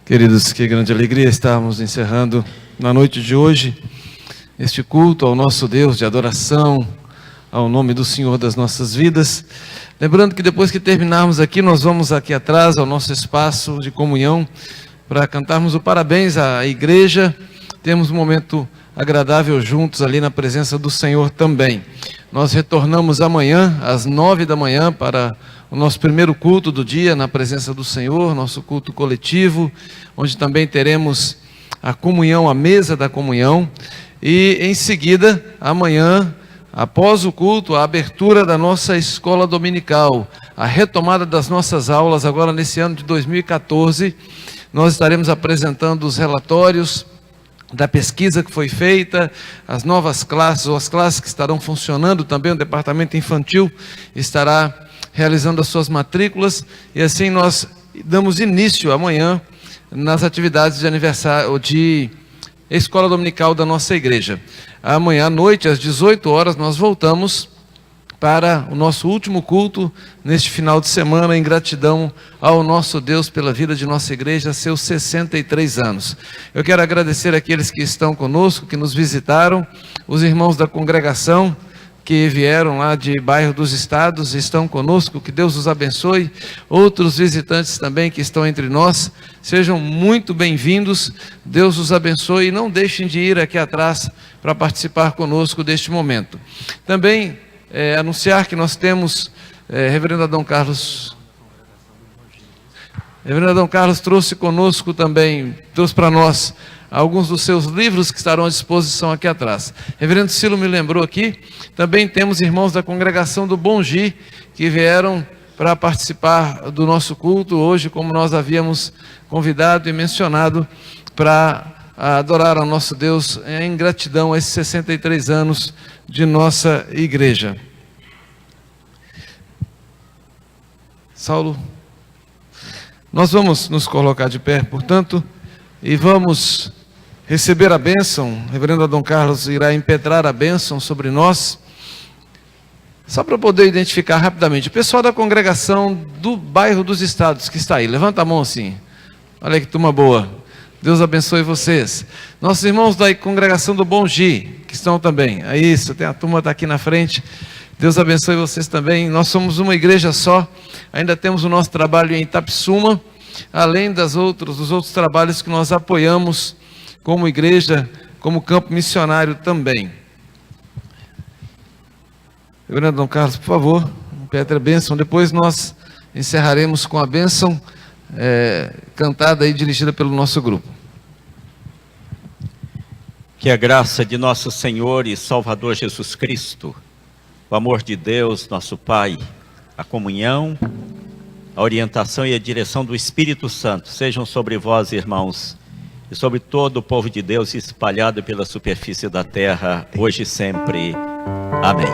Queridos, que grande alegria estarmos encerrando na noite de hoje este culto ao nosso Deus de adoração, ao nome do Senhor das nossas vidas. Lembrando que depois que terminarmos aqui, nós vamos aqui atrás ao nosso espaço de comunhão para cantarmos o parabéns à igreja, temos um momento agradável juntos ali na presença do Senhor também. Nós retornamos amanhã às 9 da manhã para o nosso primeiro culto do dia na presença do Senhor, nosso culto coletivo, onde também teremos a comunhão, a mesa da comunhão, e em seguida, amanhã, após o culto, a abertura da nossa escola dominical, a retomada das nossas aulas, agora nesse ano de 2014, nós estaremos apresentando os relatórios da pesquisa que foi feita, as novas classes, ou as classes que estarão funcionando também, o departamento infantil estará realizando as suas matrículas, e assim nós damos início amanhã nas atividades de aniversário, de escola dominical da nossa igreja. Amanhã à noite, às 18 horas, nós voltamos para o nosso último culto neste final de semana, em gratidão ao nosso Deus pela vida de nossa igreja, seus 63 anos. Eu quero agradecer àqueles que estão conosco, que nos visitaram, os irmãos da congregação, que vieram lá de bairro dos Estados, estão conosco, que Deus os abençoe. Outros visitantes também que estão entre nós, sejam muito bem-vindos, Deus os abençoe, e não deixem de ir aqui atrás para participar conosco deste momento. Também anunciar que nós temos, Reverendo Adão Carlos trouxe conosco também, trouxe para nós alguns dos seus livros que estarão à disposição aqui atrás. Reverendo Cilo me lembrou aqui, também temos irmãos da congregação do Bom Gi, que vieram para participar do nosso culto hoje, como nós havíamos convidado e mencionado, para adorar ao nosso Deus em gratidão a esses 63 anos de nossa igreja. Saulo, nós vamos nos colocar de pé, portanto, e vamos receber a bênção. O reverendo Adão Carlos irá impetrar a bênção sobre nós. Só para poder identificar rapidamente, o pessoal da congregação do bairro dos Estados que está aí, levanta a mão assim. Olha que turma boa. Deus abençoe vocês. Nossos irmãos da congregação do Bom Gi, que estão também. É isso, tem a turma está aqui na frente. Deus abençoe vocês também. Nós somos uma igreja só. Ainda temos o nosso trabalho em Itapissuma, além dos outros trabalhos que nós apoiamos como igreja, como campo missionário também. Reverendo Dom Carlos, por favor, petre a bênção. Depois nós encerraremos com a bênção cantada e dirigida pelo nosso grupo. Que a graça de nosso Senhor e Salvador Jesus Cristo, o amor de Deus, nosso Pai, a comunhão, a orientação e a direção do Espírito Santo sejam sobre vós, irmãos, e sobre todo o povo de Deus espalhado pela superfície da terra, hoje e sempre. Amém.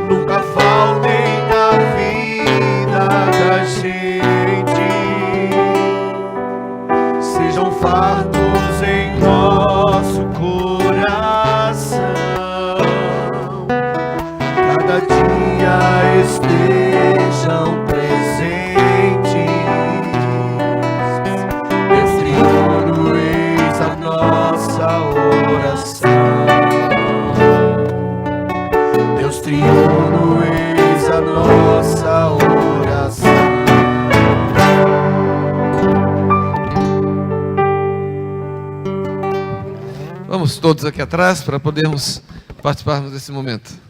Nunca faltem na vida da gente. todos aqui atrás para podermos participarmos desse momento.